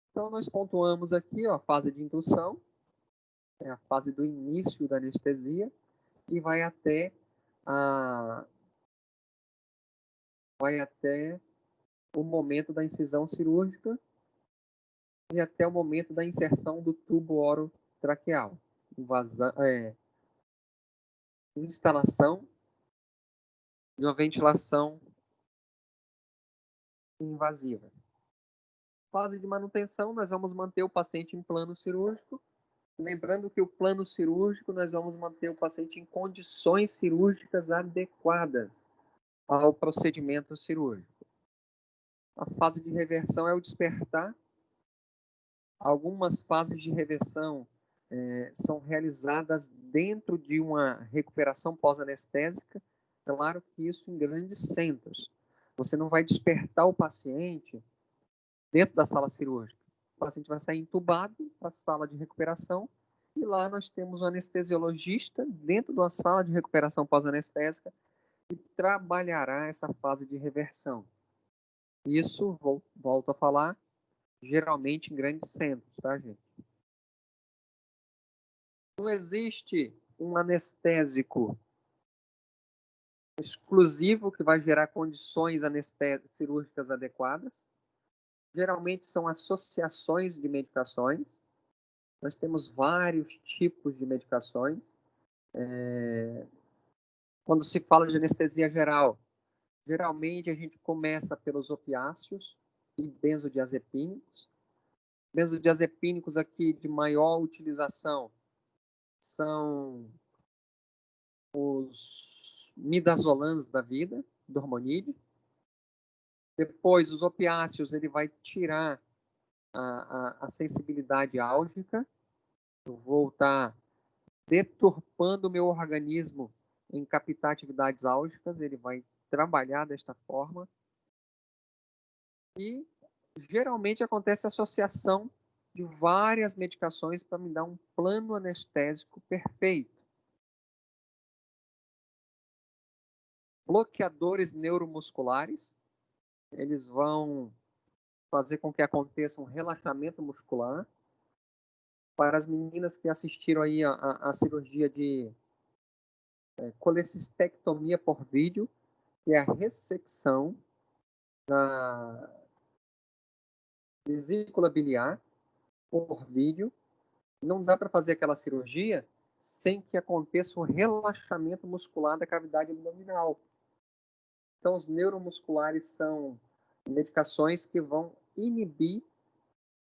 Então, nós pontuamos aqui ó, a fase de indução, é a fase do início da anestesia, e vai até a vai até o momento da incisão cirúrgica e até o momento da inserção do tubo orotraqueal. Instalação de uma ventilação invasiva. Fase de manutenção, nós vamos manter o paciente em plano cirúrgico. Lembrando que o plano cirúrgico, nós vamos manter o paciente em condições cirúrgicas adequadas ao procedimento cirúrgico. A fase de reversão é o despertar. Algumas fases de reversão são realizadas dentro de uma recuperação pós-anestésica. Claro que isso em grandes centros. Você não vai despertar o paciente dentro da sala cirúrgica. O paciente vai sair entubado para a sala de recuperação e lá nós temos um anestesiologista dentro da sala de recuperação pós-anestésica que trabalhará essa fase de reversão. Isso, volto a falar, geralmente em grandes centros, tá, gente? Não existe um anestésico exclusivo que vai gerar condições cirúrgicas adequadas. Geralmente são associações de medicações. Nós temos vários tipos de medicações. Quando se fala de anestesia geral, geralmente a gente começa pelos opiáceos e benzodiazepínicos. Benzodiazepínicos aqui de maior utilização são os midazolans da vida, dormonide. Depois, os opiáceos, ele vai tirar a sensibilidade álgica. Eu vou estar deturpando o meu organismo em captar atividades álgicas. Ele vai trabalhar desta forma. E, geralmente, acontece a associação de várias medicações para me dar um plano anestésico perfeito. Bloqueadores neuromusculares, eles vão fazer com que aconteça um relaxamento muscular. Para as meninas que assistiram aí a cirurgia de colecistectomia por vídeo, que é a ressecção da vesícula biliar por vídeo, não dá para fazer aquela cirurgia sem que aconteça um relaxamento muscular da cavidade abdominal. Então, os neuromusculares são medicações que vão inibir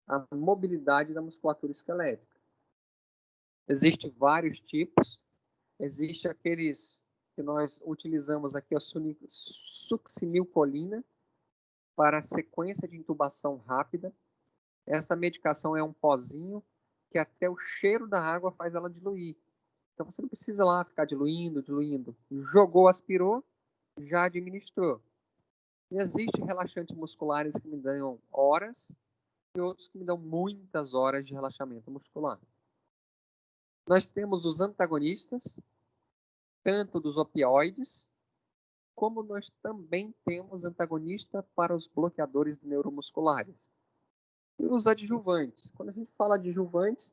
a mobilidade da musculatura esquelética. Existem vários tipos. Existe aqueles que nós utilizamos aqui, a succinilcolina, para a sequência de intubação rápida. Essa medicação é um pozinho que até o cheiro da água faz ela diluir. Então, você não precisa lá ficar diluindo. Jogou, aspirou, já administrou. E existem relaxantes musculares que me dão horas e outros que me dão muitas horas de relaxamento muscular. Nós temos os antagonistas, tanto dos opioides, como nós também temos antagonista para os bloqueadores neuromusculares. E os adjuvantes. Quando a gente fala de adjuvantes,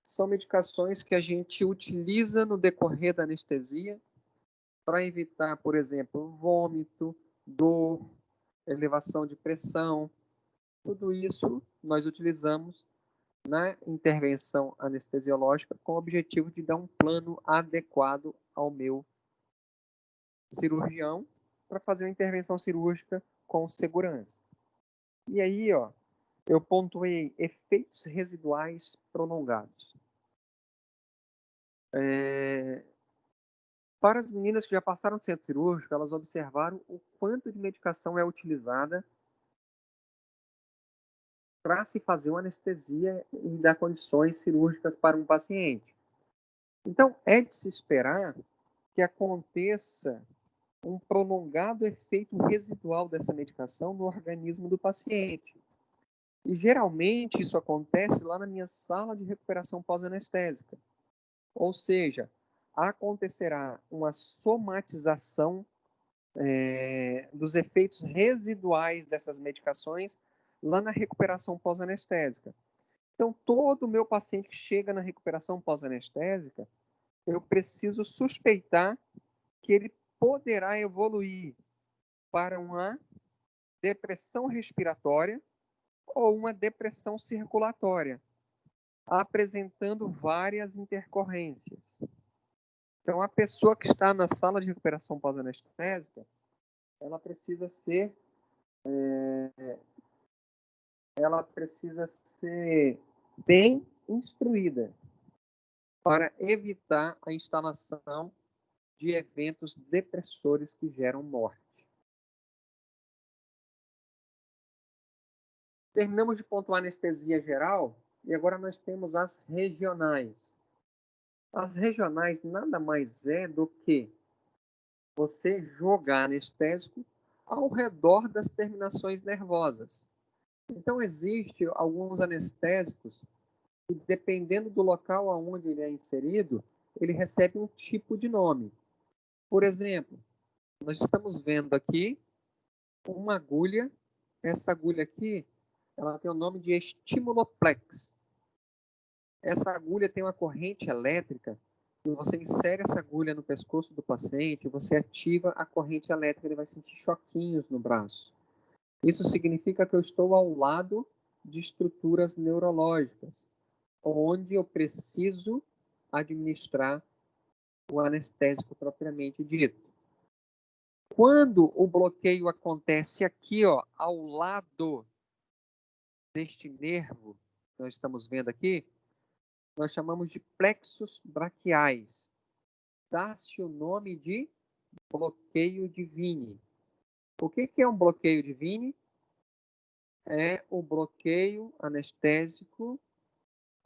são medicações que a gente utiliza no decorrer da anestesia para evitar, por exemplo, vômito, dor, elevação de pressão. Tudo isso nós utilizamos na intervenção anestesiológica com o objetivo de dar um plano adequado ao meu cirurgião para fazer uma intervenção cirúrgica com segurança. E aí, eu pontuei efeitos residuais prolongados. Para as meninas que já passaram no centro cirúrgico, elas observaram o quanto de medicação é utilizada para se fazer uma anestesia e dar condições cirúrgicas para um paciente. Então, é de se esperar que aconteça um prolongado efeito residual dessa medicação no organismo do paciente. E, geralmente, isso acontece lá na minha sala de recuperação pós-anestésica. Ou seja, acontecerá uma somatização dos efeitos residuais dessas medicações lá na recuperação pós-anestésica. Então, todo o meu paciente que chega na recuperação pós-anestésica, eu preciso suspeitar que ele poderá evoluir para uma depressão respiratória ou uma depressão circulatória, apresentando várias intercorrências. Então, a pessoa que está na sala de recuperação pós-anestésica, ela precisa ser bem instruída para evitar a instalação de eventos depressores que geram morte. Terminamos de pontuar a anestesia geral e agora nós temos as regionais. As regionais nada mais é do que você jogar anestésico ao redor das terminações nervosas. Então, existe alguns anestésicos que, dependendo do local onde ele é inserido, ele recebe um tipo de nome. Por exemplo, nós estamos vendo aqui uma agulha. Essa agulha aqui, ela tem o nome de estimuloplex. Essa agulha tem uma corrente elétrica e você insere essa agulha no pescoço do paciente, você ativa a corrente elétrica, ele vai sentir choquinhos no braço. Isso significa que eu estou ao lado de estruturas neurológicas, onde eu preciso administrar o anestésico propriamente dito. Quando o bloqueio acontece aqui, ó, ao lado deste nervo que nós estamos vendo aqui, nós chamamos de plexos braquiais. Dá-se o nome de bloqueio de Vini. O que é um bloqueio de Vini? É o bloqueio anestésico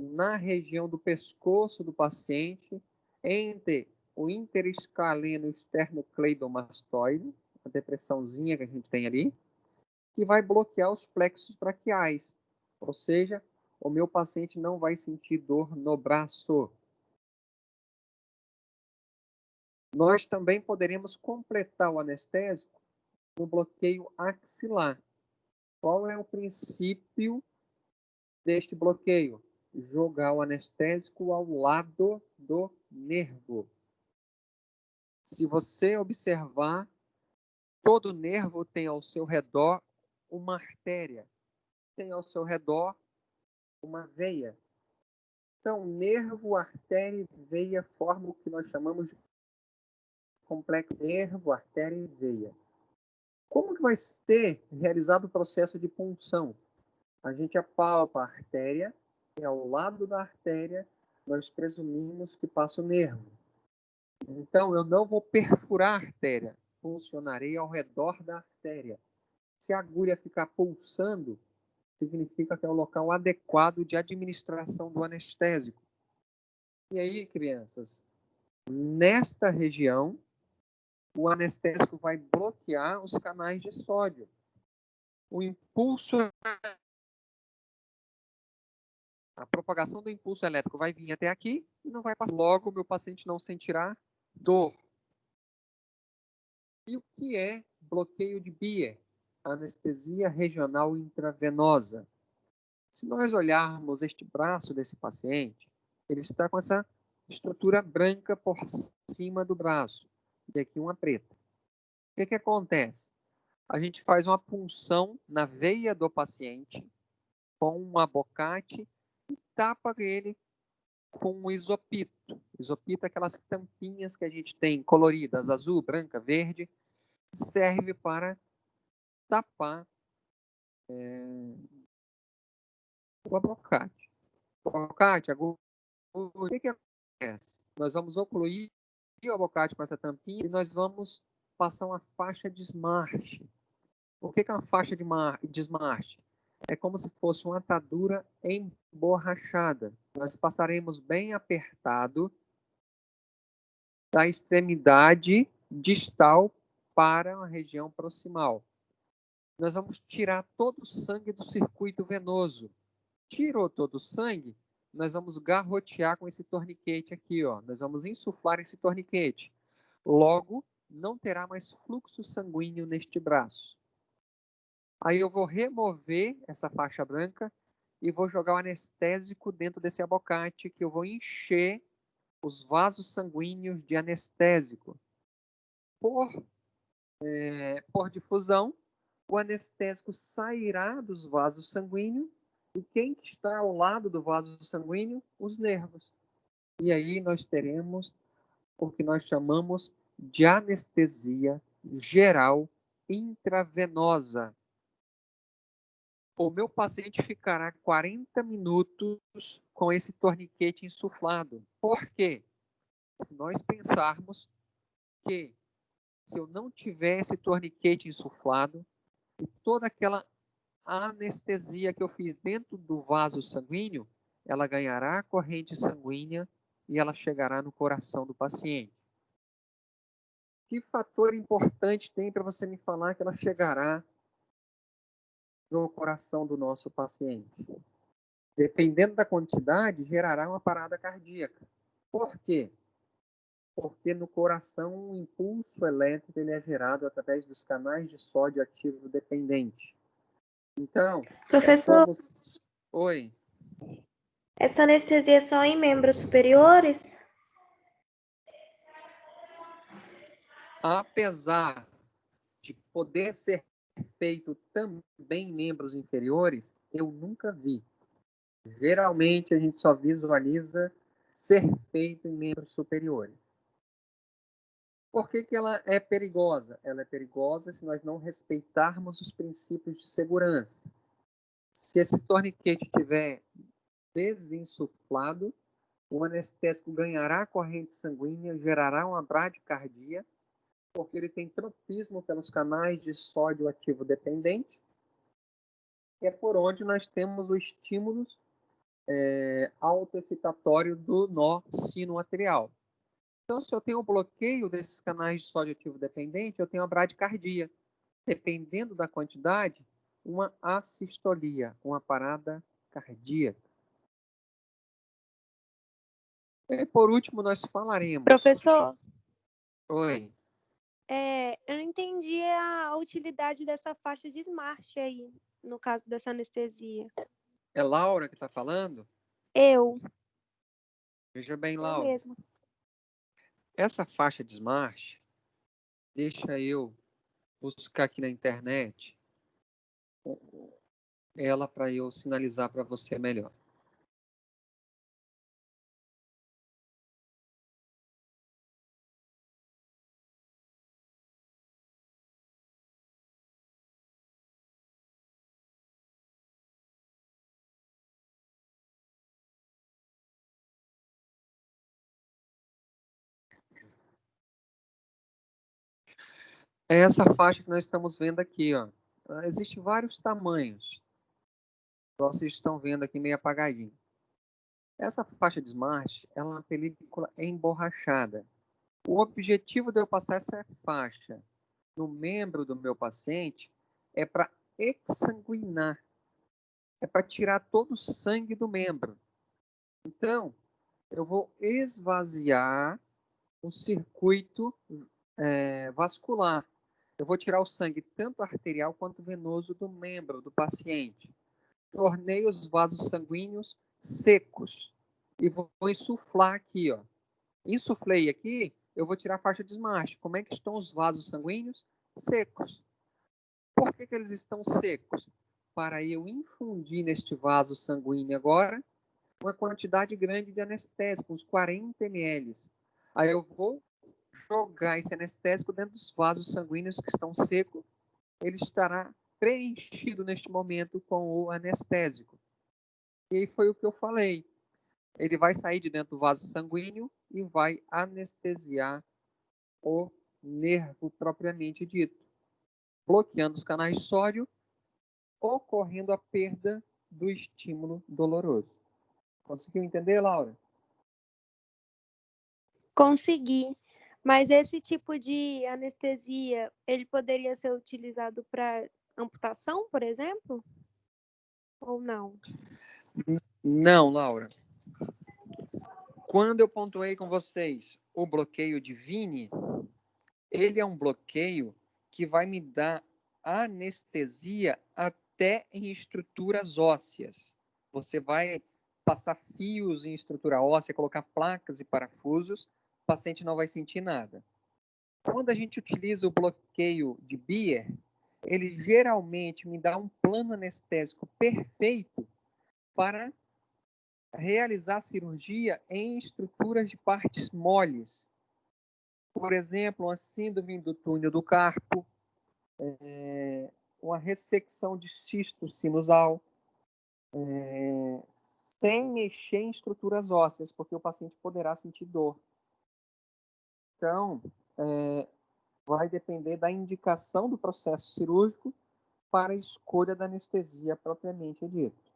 na região do pescoço do paciente, entre o interescaleno esternocleidomastoide, a depressãozinha que a gente tem ali, que vai bloquear os plexos braquiais. Ou seja, o meu paciente não vai sentir dor no braço. Nós também poderemos completar o anestésico no bloqueio axilar. Qual é o princípio deste bloqueio? Jogar o anestésico ao lado do nervo. Se você observar, todo nervo tem ao seu redor uma artéria, tem ao seu redor uma veia. Então, nervo, artéria e veia formam o que nós chamamos de complexo nervo, artéria e veia. Como que vai ser realizado o processo de punção? A gente apalpa a artéria e ao lado da artéria nós presumimos que passa o nervo. Então, eu não vou perfurar a artéria, funcionarei ao redor da artéria. Se a agulha ficar pulsando, significa que é o local adequado de administração do anestésico. E aí, crianças, nesta região, o anestésico vai bloquear os canais de sódio. O impulso, a propagação do impulso elétrico vai vir até aqui e não vai passar. Logo, o meu paciente não sentirá dor. E o que é bloqueio de Bier? Anestesia regional intravenosa. Se nós olharmos este braço desse paciente, ele está com essa estrutura branca por cima do braço e aqui uma preta. O que acontece? A gente faz uma punção na veia do paciente com um abocate e tapa ele com um isopito. Isopito é aquelas tampinhas que a gente tem coloridas, azul, branca, verde, serve para tapar o abocate. O abocate, o que acontece? Nós vamos ocluir o abocate com essa tampinha e nós vamos passar uma faixa de esmalte. O que é uma faixa de esmalte? É como se fosse uma atadura emborrachada. Nós passaremos bem apertado da extremidade distal para a região proximal. Nós vamos tirar todo o sangue do circuito venoso. Tirou todo o sangue, nós vamos garrotear com esse torniquete aqui, ó. Nós vamos insuflar esse torniquete. Logo, não terá mais fluxo sanguíneo neste braço. Aí eu vou remover essa faixa branca e vou jogar o anestésico dentro desse abocate, que eu vou encher os vasos sanguíneos de anestésico. Por por difusão, o anestésico sairá dos vasos sanguíneos e quem que está ao lado do vaso sanguíneo? Os nervos. E aí nós teremos o que nós chamamos de anestesia geral intravenosa. O meu paciente ficará 40 minutos com esse torniquete insuflado. Por quê? Se nós pensarmos que se eu não tiver esse torniquete insuflado, e toda aquela anestesia que eu fiz dentro do vaso sanguíneo, ela ganhará a corrente sanguínea e ela chegará no coração do paciente. Que fator importante tem para você me falar que ela chegará no coração do nosso paciente? Dependendo da quantidade, gerará uma parada cardíaca. Por quê? Porque no coração o impulso elétrico ele é gerado através dos canais de sódio ativo dependente. Então, Professor, Oi. Essa anestesia é só em membros superiores? Apesar de poder ser feito também em membros inferiores, eu nunca vi. Geralmente a gente só visualiza ser feito em membros superiores. Por que ela é perigosa? Ela é perigosa se nós não respeitarmos os princípios de segurança. Se esse torniquete estiver desinsuflado, o anestésico ganhará corrente sanguínea, gerará uma bradicardia, porque ele tem tropismo pelos canais de sódio ativo dependente, que é por onde nós temos o estímulo autoexcitatório do nó sinoatrial. Então, se eu tenho um bloqueio desses canais de sódio ativo dependente, eu tenho a bradicardia. Dependendo da quantidade, uma assistolia, uma parada cardíaca. E por último, nós falaremos. Professor, Oi. eu não entendi a utilidade dessa faixa de Smart aí, no caso dessa anestesia. É Laura que está falando? Eu Veja bem, Laura. mesmo. Essa faixa de Smart, deixa eu buscar aqui na internet ela para eu sinalizar para você melhor. É essa faixa que nós estamos vendo aqui, ó. Existem vários tamanhos. Vocês estão vendo aqui meio apagadinho. Essa faixa de Smart, ela é uma película emborrachada. O objetivo de eu passar essa faixa no membro do meu paciente é para exsanguinar, é para tirar todo o sangue do membro. Então, eu vou esvaziar o circuito vascular. Eu vou tirar o sangue tanto arterial quanto venoso do membro do paciente. Tornei os vasos sanguíneos secos e vou insuflar aqui, ó. Insuflei aqui, eu vou tirar a faixa de Smart. Como é que estão os vasos sanguíneos? Secos. Por que eles estão secos? Para eu infundir neste vaso sanguíneo agora uma quantidade grande de anestésico, uns 40 ml. Aí eu vou jogar esse anestésico dentro dos vasos sanguíneos que estão secos. Ele estará preenchido neste momento com o anestésico. E aí foi o que eu falei. Ele vai sair de dentro do vaso sanguíneo e vai anestesiar o nervo propriamente dito, bloqueando os canais de sódio, ocorrendo a perda do estímulo doloroso. Conseguiu entender, Laura? Consegui. Mas esse tipo de anestesia, ele poderia ser utilizado para amputação, por exemplo? Ou não? Não, Laura. Quando eu pontuei com vocês o bloqueio de Vini, ele é um bloqueio que vai me dar anestesia até em estruturas ósseas. Você vai passar fios em estrutura óssea, colocar placas e parafusos, o paciente não vai sentir nada. Quando a gente utiliza o bloqueio de Beer, ele geralmente me dá um plano anestésico perfeito para realizar a cirurgia em estruturas de partes moles. Por exemplo, uma síndrome do túnel do carpo, uma ressecção de cisto sinusal, sem mexer em estruturas ósseas, porque o paciente poderá sentir dor. Então, vai depender da indicação do processo cirúrgico para a escolha da anestesia propriamente dita.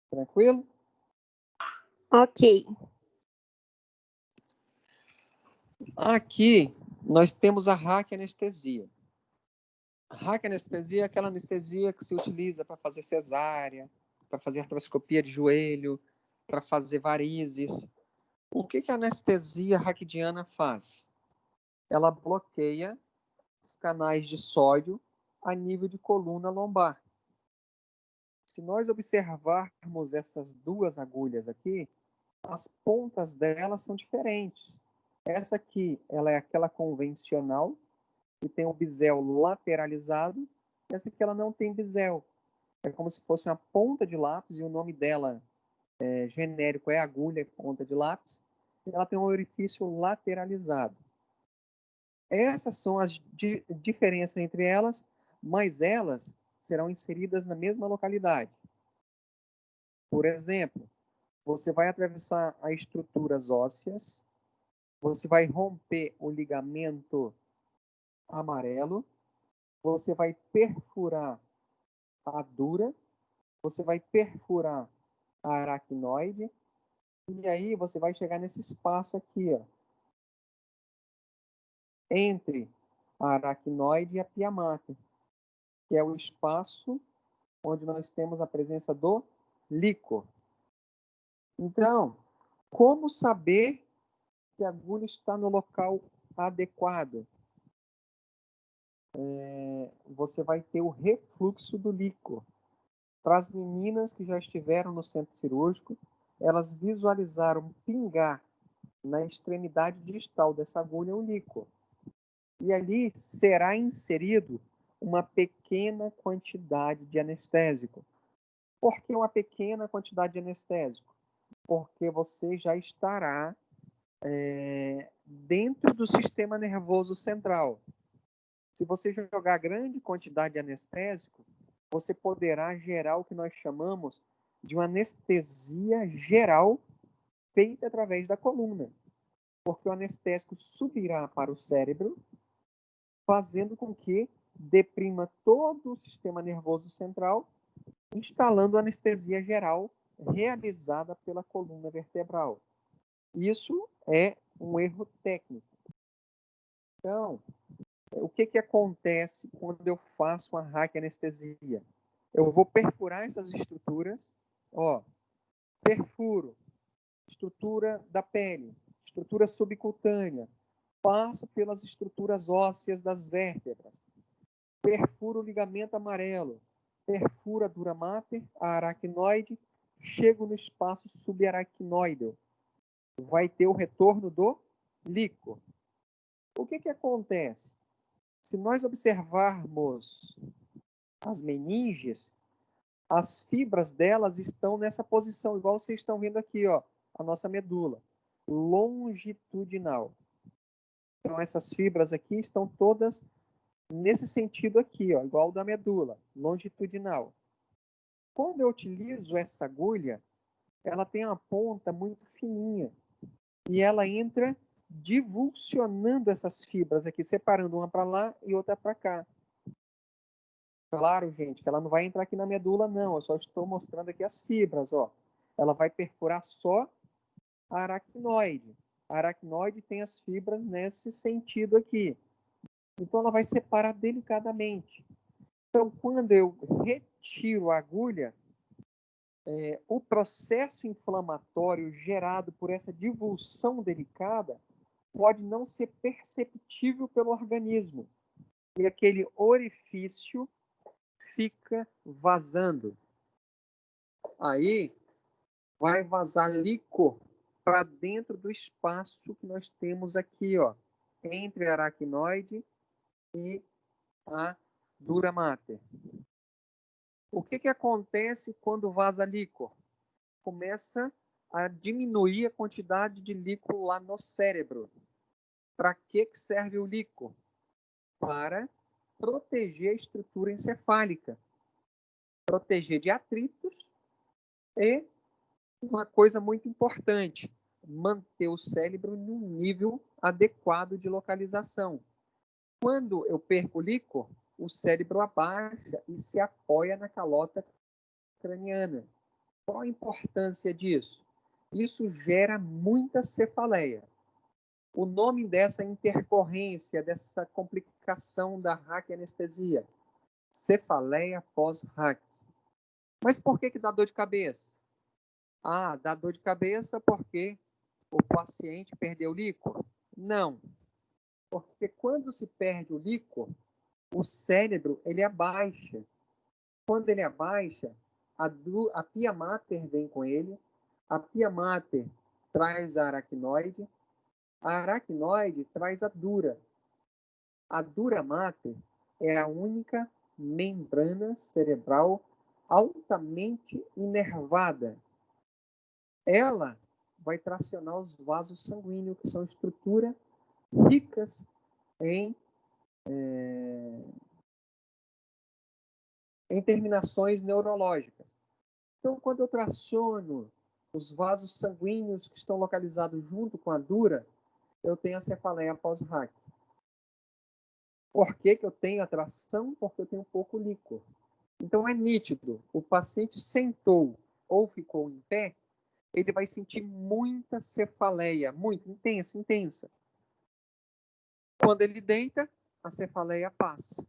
Tranquilo? Ok. Aqui, nós temos a raquianestesia. A raquianestesia é aquela anestesia que se utiliza para fazer cesárea, para fazer artroscopia de joelho, para fazer varizes. O que a anestesia raquidiana faz? Ela bloqueia os canais de sódio a nível de coluna lombar. Se nós observarmos essas duas agulhas aqui, as pontas delas são diferentes. Essa aqui, ela é aquela convencional, que tem o bisel lateralizado. Essa aqui, ela não tem bisel. É como se fosse uma ponta de lápis, e o nome dela genérico é agulha, ponta de lápis. Ela tem um orifício lateralizado. Essas são as diferenças entre elas, mas elas serão inseridas na mesma localidade. Por exemplo, você vai atravessar as estruturas ósseas, você vai romper o ligamento amarelo, você vai perfurar a dura, você vai perfurar a aracnoide, e aí você vai chegar nesse espaço aqui, ó, entre a aracnoide e a pia mater, que é o espaço onde nós temos a presença do líquor. Então, como saber que a agulha está no local adequado? Você vai ter o refluxo do líquor. Para as meninas que já estiveram no centro cirúrgico, elas visualizaram pingar na extremidade distal dessa agulha o líquor. E ali será inserido uma pequena quantidade de anestésico. Por que uma pequena quantidade de anestésico? Porque você já estará dentro do sistema nervoso central. Se você jogar grande quantidade de anestésico, você poderá gerar o que nós chamamos de uma anestesia geral feita através da coluna, porque o anestésico subirá para o cérebro, fazendo com que deprima todo o sistema nervoso central, instalando anestesia geral realizada pela coluna vertebral. Isso é um erro técnico. Então, o que acontece quando eu faço uma raquianestesia? Eu vou perfurar essas estruturas, perfuro, estrutura da pele, estrutura subcutânea, passo pelas estruturas ósseas das vértebras, perfuro o ligamento amarelo, perfuro a dura mater, a aracnoide, chego no espaço subaracnoideo. Vai ter o retorno do líquor. O que acontece? Se nós observarmos as meninges, as fibras delas estão nessa posição, igual vocês estão vendo aqui, ó, a nossa medula, longitudinal. Então, essas fibras aqui estão todas nesse sentido aqui, ó, igual da medula, longitudinal. Quando eu utilizo essa agulha, ela tem uma ponta muito fininha e ela entra divulsionando essas fibras aqui, separando uma para lá e outra para cá. Claro, gente, que ela não vai entrar aqui na medula, não. Eu só estou mostrando aqui as fibras, ó. Ela vai perfurar só a aracnoide. A aracnoide tem as fibras nesse sentido aqui. Então, ela vai separar delicadamente. Então, quando eu retiro a agulha, o processo inflamatório gerado por essa divulsão delicada pode não ser perceptível pelo organismo. E aquele orifício fica vazando. Aí vai vazar líquor para dentro do espaço que nós temos aqui, ó, entre a aracnoide e a dura mater. O que acontece quando vaza líquor? Começa a diminuir a quantidade de líquor lá no cérebro. Para que serve o líquor? Para proteger a estrutura encefálica, proteger de atritos e uma coisa muito importante, manter o cérebro num nível adequado de localização. Quando eu perco o líquor, o cérebro abaixa e se apoia na calota craniana. Qual a importância disso? Isso gera muita cefaleia. O nome dessa intercorrência, dessa complicação da raquianestesia, cefaleia pós-raque. Mas por que dá dor de cabeça? Dá dor de cabeça porque o paciente perdeu líquor? Não. Porque quando se perde o líquor, o cérebro ele abaixa. Quando ele abaixa, a pia mater vem com ele. A pia mater traz a aracnoide traz a dura. A dura mater é a única membrana cerebral altamente inervada. Ela vai tracionar os vasos sanguíneos, que são estruturas ricas em terminações neurológicas. Então, quando eu traciono os vasos sanguíneos que estão localizados junto com a dura, eu tenho a cefaleia pós-raque. Por que eu tenho atração? Porque eu tenho pouco líquor. Então, é nítido. O paciente sentou ou ficou em pé, ele vai sentir muita cefaleia, muito intensa. Quando ele deita, a cefaleia passa.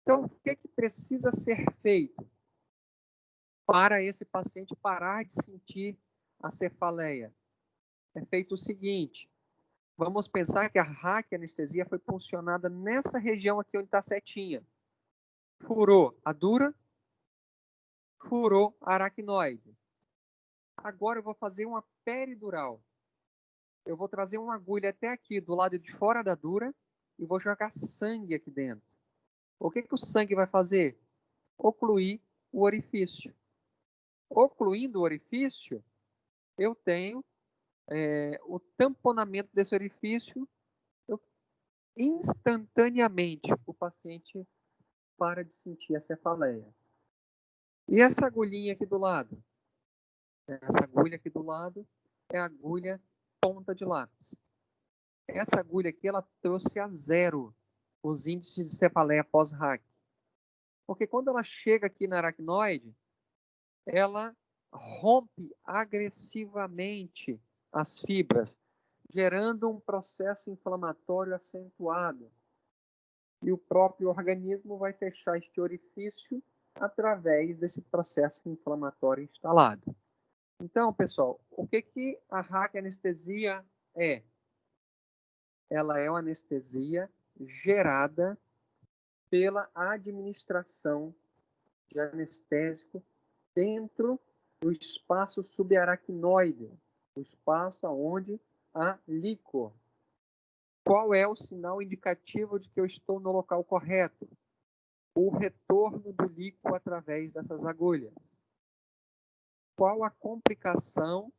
Então, o que precisa ser feito para esse paciente parar de sentir a cefaleia? É feito o seguinte: vamos pensar que a raquianestesia foi puncionada nessa região aqui onde está a setinha. Furou a dura, furou a aracnoide. Agora eu vou fazer uma peridural. Eu vou trazer uma agulha até aqui, do lado de fora da dura, e vou jogar sangue aqui dentro. O que o sangue vai fazer? Ocluir o orifício. Ocluindo o orifício, eu tenho o tamponamento desse orifício. Instantaneamente, o paciente para de sentir a cefaleia. E essa agulhinha aqui do lado? Essa agulha aqui do lado é a agulha ponta de lápis. Essa agulha aqui, ela trouxe a zero os índices de cefaleia pós-raque. Porque quando ela chega aqui na aracnoide, ela rompe agressivamente as fibras, gerando um processo inflamatório acentuado. E o próprio organismo vai fechar este orifício através desse processo inflamatório instalado. Então, pessoal, o que a raquianestesia é? Ela é uma anestesia gerada pela administração de anestésico dentro do espaço subaracnoide, o espaço onde há líquor. Qual é o sinal indicativo de que eu estou no local correto? O retorno do líquor através dessas agulhas. Qual a complicação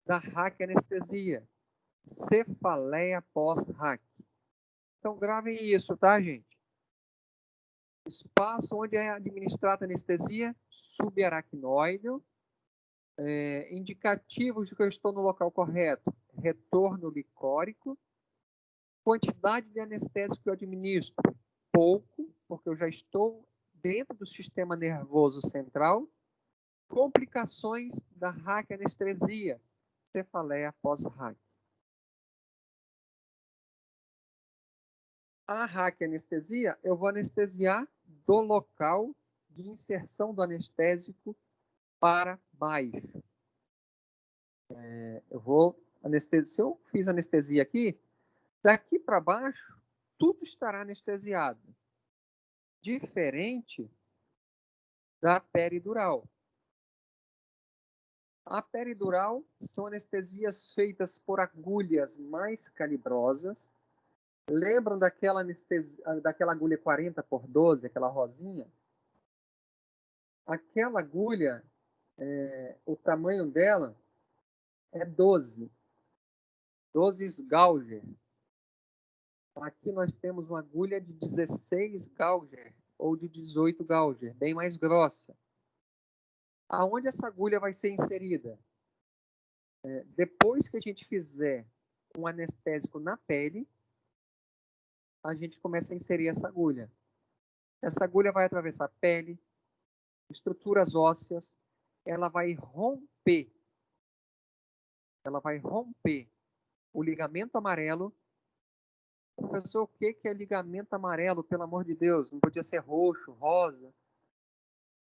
da raquianestesia? Cefaleia pós-raque. Então, gravem isso, tá, gente? Espaço onde é administrada anestesia subaracnoide. Indicativos de que eu estou no local correto. Retorno licórico. Quantidade de anestésico que eu administro. Pouco, porque eu já estou dentro do sistema nervoso central. Complicações da raquianestesia. Cefaleia pós-raque. A raquianestesia, eu vou anestesiar do local de inserção do anestésico para baixo. Eu vou anestesiar. Se eu fiz anestesia aqui, daqui para baixo, tudo estará anestesiado. Diferente da peridural. A peridural são anestesias feitas por agulhas mais calibrosas. Lembram daquela agulha 40x12, aquela rosinha? Aquela agulha, o tamanho dela é 12 Gauger. Aqui nós temos uma agulha de 16 Gauger ou de 18 Gauger, bem mais grossa. Aonde essa agulha vai ser inserida? Depois que a gente fizer um anestésico na pele, a gente começa a inserir essa agulha. Essa agulha vai atravessar a pele, estruturas ósseas, ela vai romper o ligamento amarelo. Professor, o que é ligamento amarelo? Pelo amor de Deus, não podia ser roxo, rosa.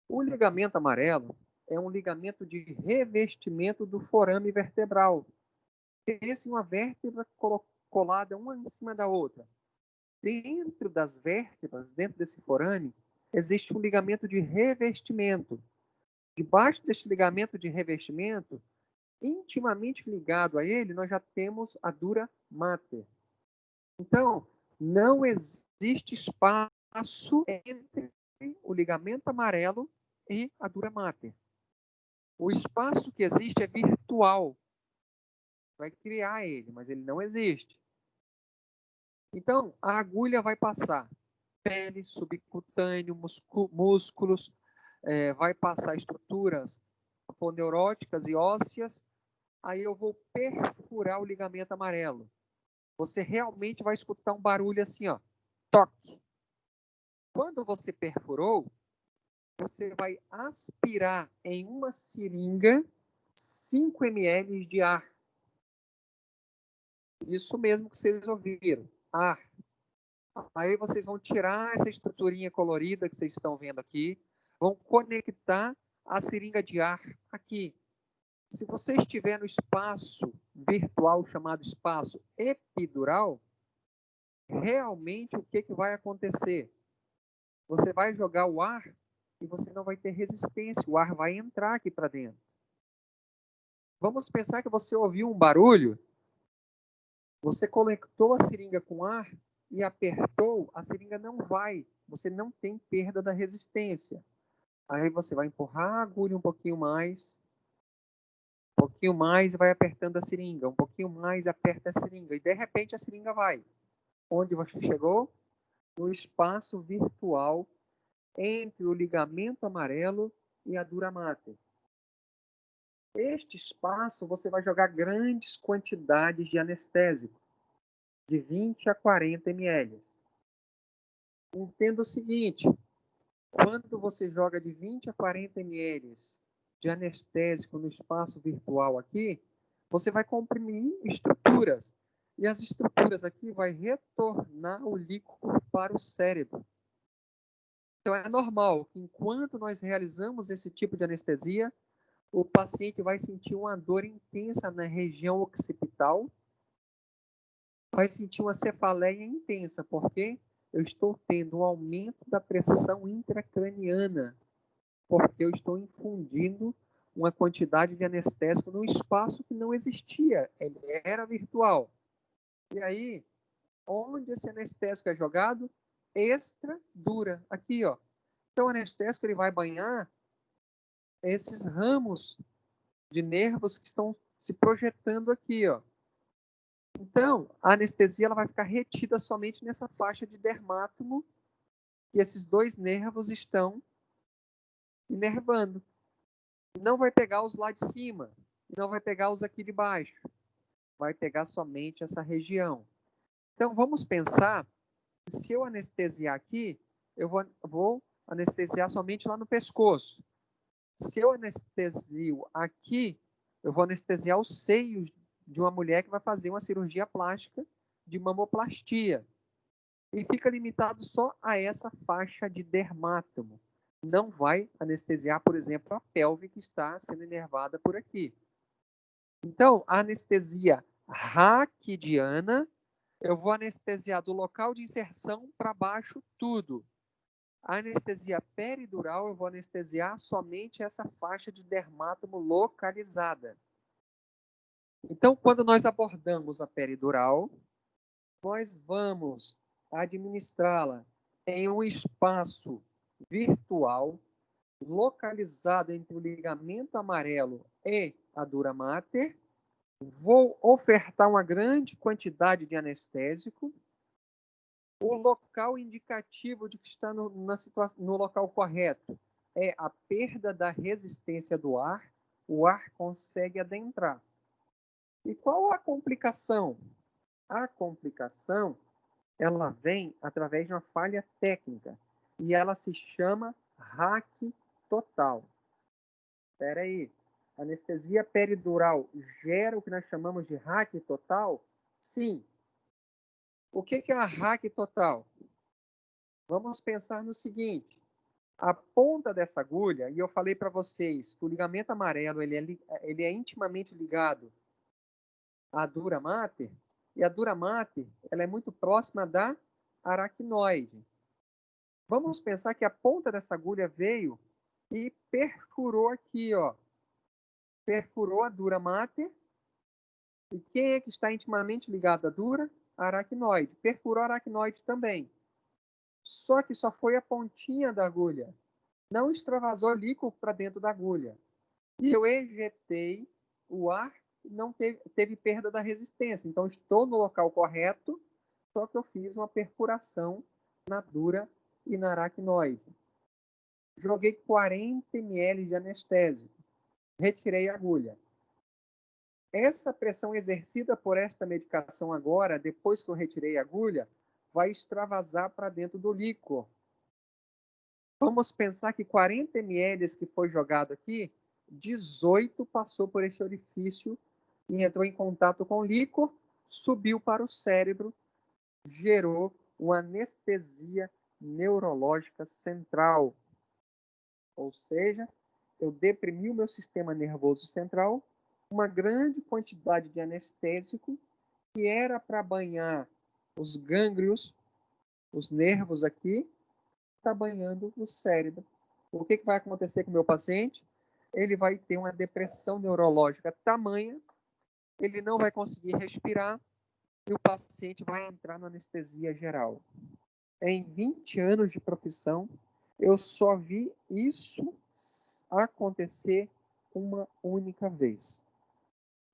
O ligamento amarelo é um ligamento de revestimento do forame vertebral. Pense em uma vértebra colada uma em cima da outra. Dentro das vértebras, dentro desse forame, existe um ligamento de revestimento. Debaixo deste ligamento de revestimento, intimamente ligado a ele, nós já temos a dura mater. Então, não existe espaço entre o ligamento amarelo e a dura mater. O espaço que existe é virtual. Vai criar ele, mas ele não existe. Então, a agulha vai passar pele, subcutâneo, músculos, vai passar estruturas aponeuróticas e ósseas. Aí eu vou perfurar o ligamento amarelo. Você realmente vai escutar um barulho assim, ó, toque. Quando você perfurou, você vai aspirar em uma seringa 5 ml de ar. Isso mesmo que vocês ouviram, ar. Aí vocês vão tirar essa estruturinha colorida que vocês estão vendo aqui, vão conectar a seringa de ar aqui. Se você estiver no espaço virtual chamado espaço epidural, realmente o que vai acontecer? Você vai jogar o ar e você não vai ter resistência, o ar vai entrar aqui para dentro. Vamos pensar que você ouviu um barulho, você conectou a seringa com ar e apertou, a seringa não vai, você não tem perda da resistência. Aí você vai empurrar a agulha um pouquinho mais e vai apertando a seringa, um pouquinho mais, aperta a seringa, e de repente a seringa vai. Onde você chegou? No espaço virtual entre o ligamento amarelo e a dura mater. Este espaço você vai jogar grandes quantidades de anestésico, de 20 a 40 ml. Entenda o seguinte, quando você joga de 20 a 40 ml de anestésico no espaço virtual aqui, você vai comprimir estruturas. E as estruturas aqui vai retornar o líquido para o cérebro. Então, é normal que enquanto nós realizamos esse tipo de anestesia, o paciente vai sentir uma dor intensa na região occipital, vai sentir uma cefaleia intensa, porque eu estou tendo um aumento da pressão intracraniana, porque eu estou infundindo uma quantidade de anestésico num espaço que não existia, ele era virtual. E aí, onde esse anestésico é jogado? Extra dura, aqui, ó. Então, o anestésico ele vai banhar esses ramos de nervos que estão se projetando aqui, ó. Então, a anestesia ela vai ficar retida somente nessa faixa de dermátomo que esses dois nervos estão inervando. Não vai pegar os lá de cima, não vai pegar os aqui de baixo. Vai pegar somente essa região. Então, vamos pensar que se eu anestesiar aqui, eu vou anestesiar somente lá no pescoço. Se eu anestesio aqui, eu vou anestesiar os seios de uma mulher que vai fazer uma cirurgia plástica de mamoplastia. E fica limitado só a essa faixa de dermátomo. Não vai anestesiar, por exemplo, a pelve que está sendo inervada por aqui. Então, a anestesia raquidiana, eu vou anestesiar do local de inserção para baixo tudo. A anestesia peridural, eu vou anestesiar somente essa faixa de dermátomo localizada. Então, quando nós abordamos a peridural, nós vamos administrá-la em um espaço virtual localizado entre o ligamento amarelo e a dura mater. Vou ofertar uma grande quantidade de anestésico. O local indicativo de que está no local correto é a perda da resistência do ar. O ar consegue adentrar. E qual a complicação? A complicação, ela vem através de uma falha técnica e ela se chama RAC total. Espera aí. Anestesia peridural gera o que nós chamamos de RAC total? Sim. O que é a RAC total? Vamos pensar no seguinte. A ponta dessa agulha, e eu falei para vocês que o ligamento amarelo ele é intimamente ligado à dura mater, e a dura mater ela é muito próxima da aracnoide. Vamos pensar que a ponta dessa agulha veio e perfurou aqui, ó. Perfurou a dura mater. E quem é que está intimamente ligado à dura? A aracnoide. Perfurou a aracnoide também. Só que só foi a pontinha da agulha. Não extravasou líquido para dentro da agulha. E eu ejetei o ar e não teve perda da resistência. Então, estou no local correto, só que eu fiz uma perfuração na dura e na aracnoide. Joguei 40 ml de anestésico. Retirei a agulha. Essa pressão exercida por esta medicação agora, depois que eu retirei a agulha, vai extravasar para dentro do líquor. Vamos pensar que 40 ml que foi jogado aqui, 18 passou por este orifício e entrou em contato com o líquor, subiu para o cérebro, gerou uma anestesia neurológica central. Ou seja, eu deprimi o meu sistema nervoso central, uma grande quantidade de anestésico que era para banhar os gânglios, os nervos aqui, está banhando o cérebro. O que vai acontecer com o meu paciente? Ele vai ter uma depressão neurológica tamanha, ele não vai conseguir respirar e o paciente vai entrar na anestesia geral. Em 20 anos de profissão, eu só vi isso acontecer uma única vez.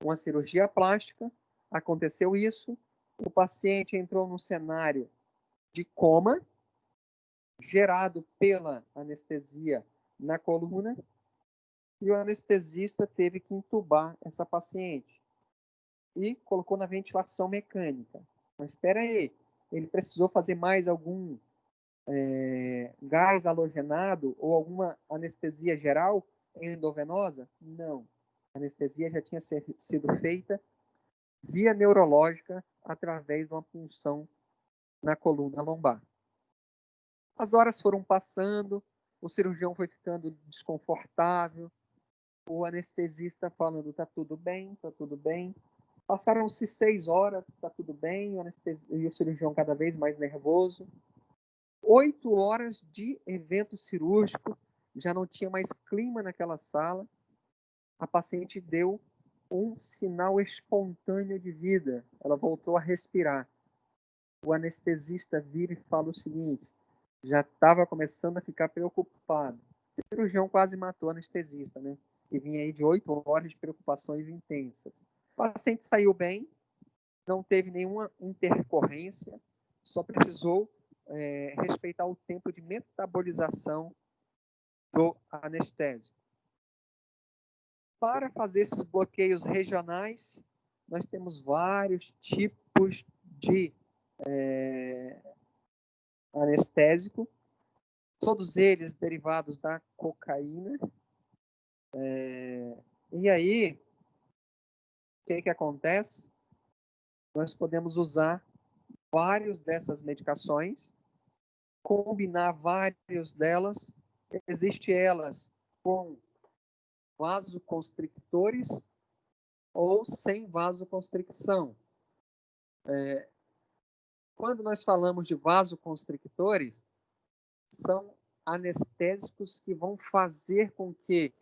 Uma cirurgia plástica, aconteceu isso, o paciente entrou num cenário de coma, gerado pela anestesia na coluna, e o anestesista teve que entubar essa paciente e colocou na ventilação mecânica. Mas espera aí, ele precisou fazer mais algum gás halogenado ou alguma anestesia geral endovenosa? Não. A anestesia já tinha sido feita via neurológica através de uma punção na coluna lombar. As horas foram passando, o cirurgião foi ficando desconfortável, o anestesista falando, tá tudo bem, tá tudo bem. Passaram-se 6 horas, tá tudo bem, e o cirurgião cada vez mais nervoso. 8 horas de evento cirúrgico, já não tinha mais clima naquela sala. A paciente deu um sinal espontâneo de vida. Ela voltou a respirar. O anestesista vira e fala o seguinte, já estava começando a ficar preocupado. O cirurgião quase matou o anestesista, né? E vinha aí de 8 horas de preocupações intensas. O paciente saiu bem, não teve nenhuma intercorrência, só precisou respeitar o tempo de metabolização do anestésico. Para fazer esses bloqueios regionais, nós temos vários tipos de anestésico, todos eles derivados da cocaína. E aí, o que acontece? Nós podemos usar vários dessas medicações, combinar vários delas, existe elas com vasoconstrictores ou sem vasoconstricção. Quando nós falamos de vasoconstrictores, são anestésicos que vão fazer com que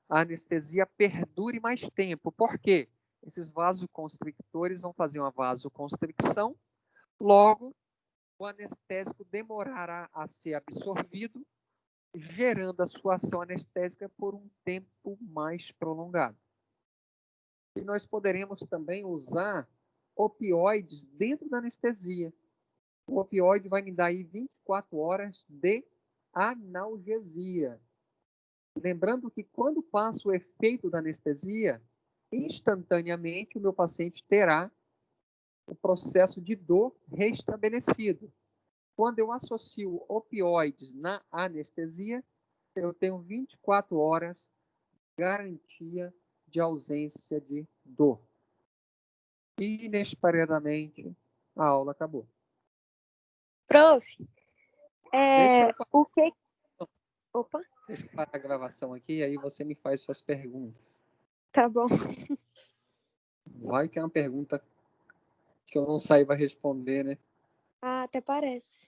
a anestesia perdure mais tempo. Por quê? Esses vasoconstrictores vão fazer uma vasoconstricção, logo, o anestésico demorará a ser absorvido, gerando a sua ação anestésica por um tempo mais prolongado. E nós poderemos também usar opioides dentro da anestesia. O opioide vai me dar aí 24 horas de analgesia. Lembrando que quando passa o efeito da anestesia, instantaneamente o meu paciente terá o processo de dor restabelecido. Quando eu associo opioides na anestesia, eu tenho 24 horas garantia de ausência de dor. E, inesperadamente, a aula acabou. Prof, Deixa eu o que... Opa, Deixa eu parar a gravação aqui, aí você me faz suas perguntas. tá bom. Vai que é uma pergunta que eu não saiba responder, né? Ah, até parece.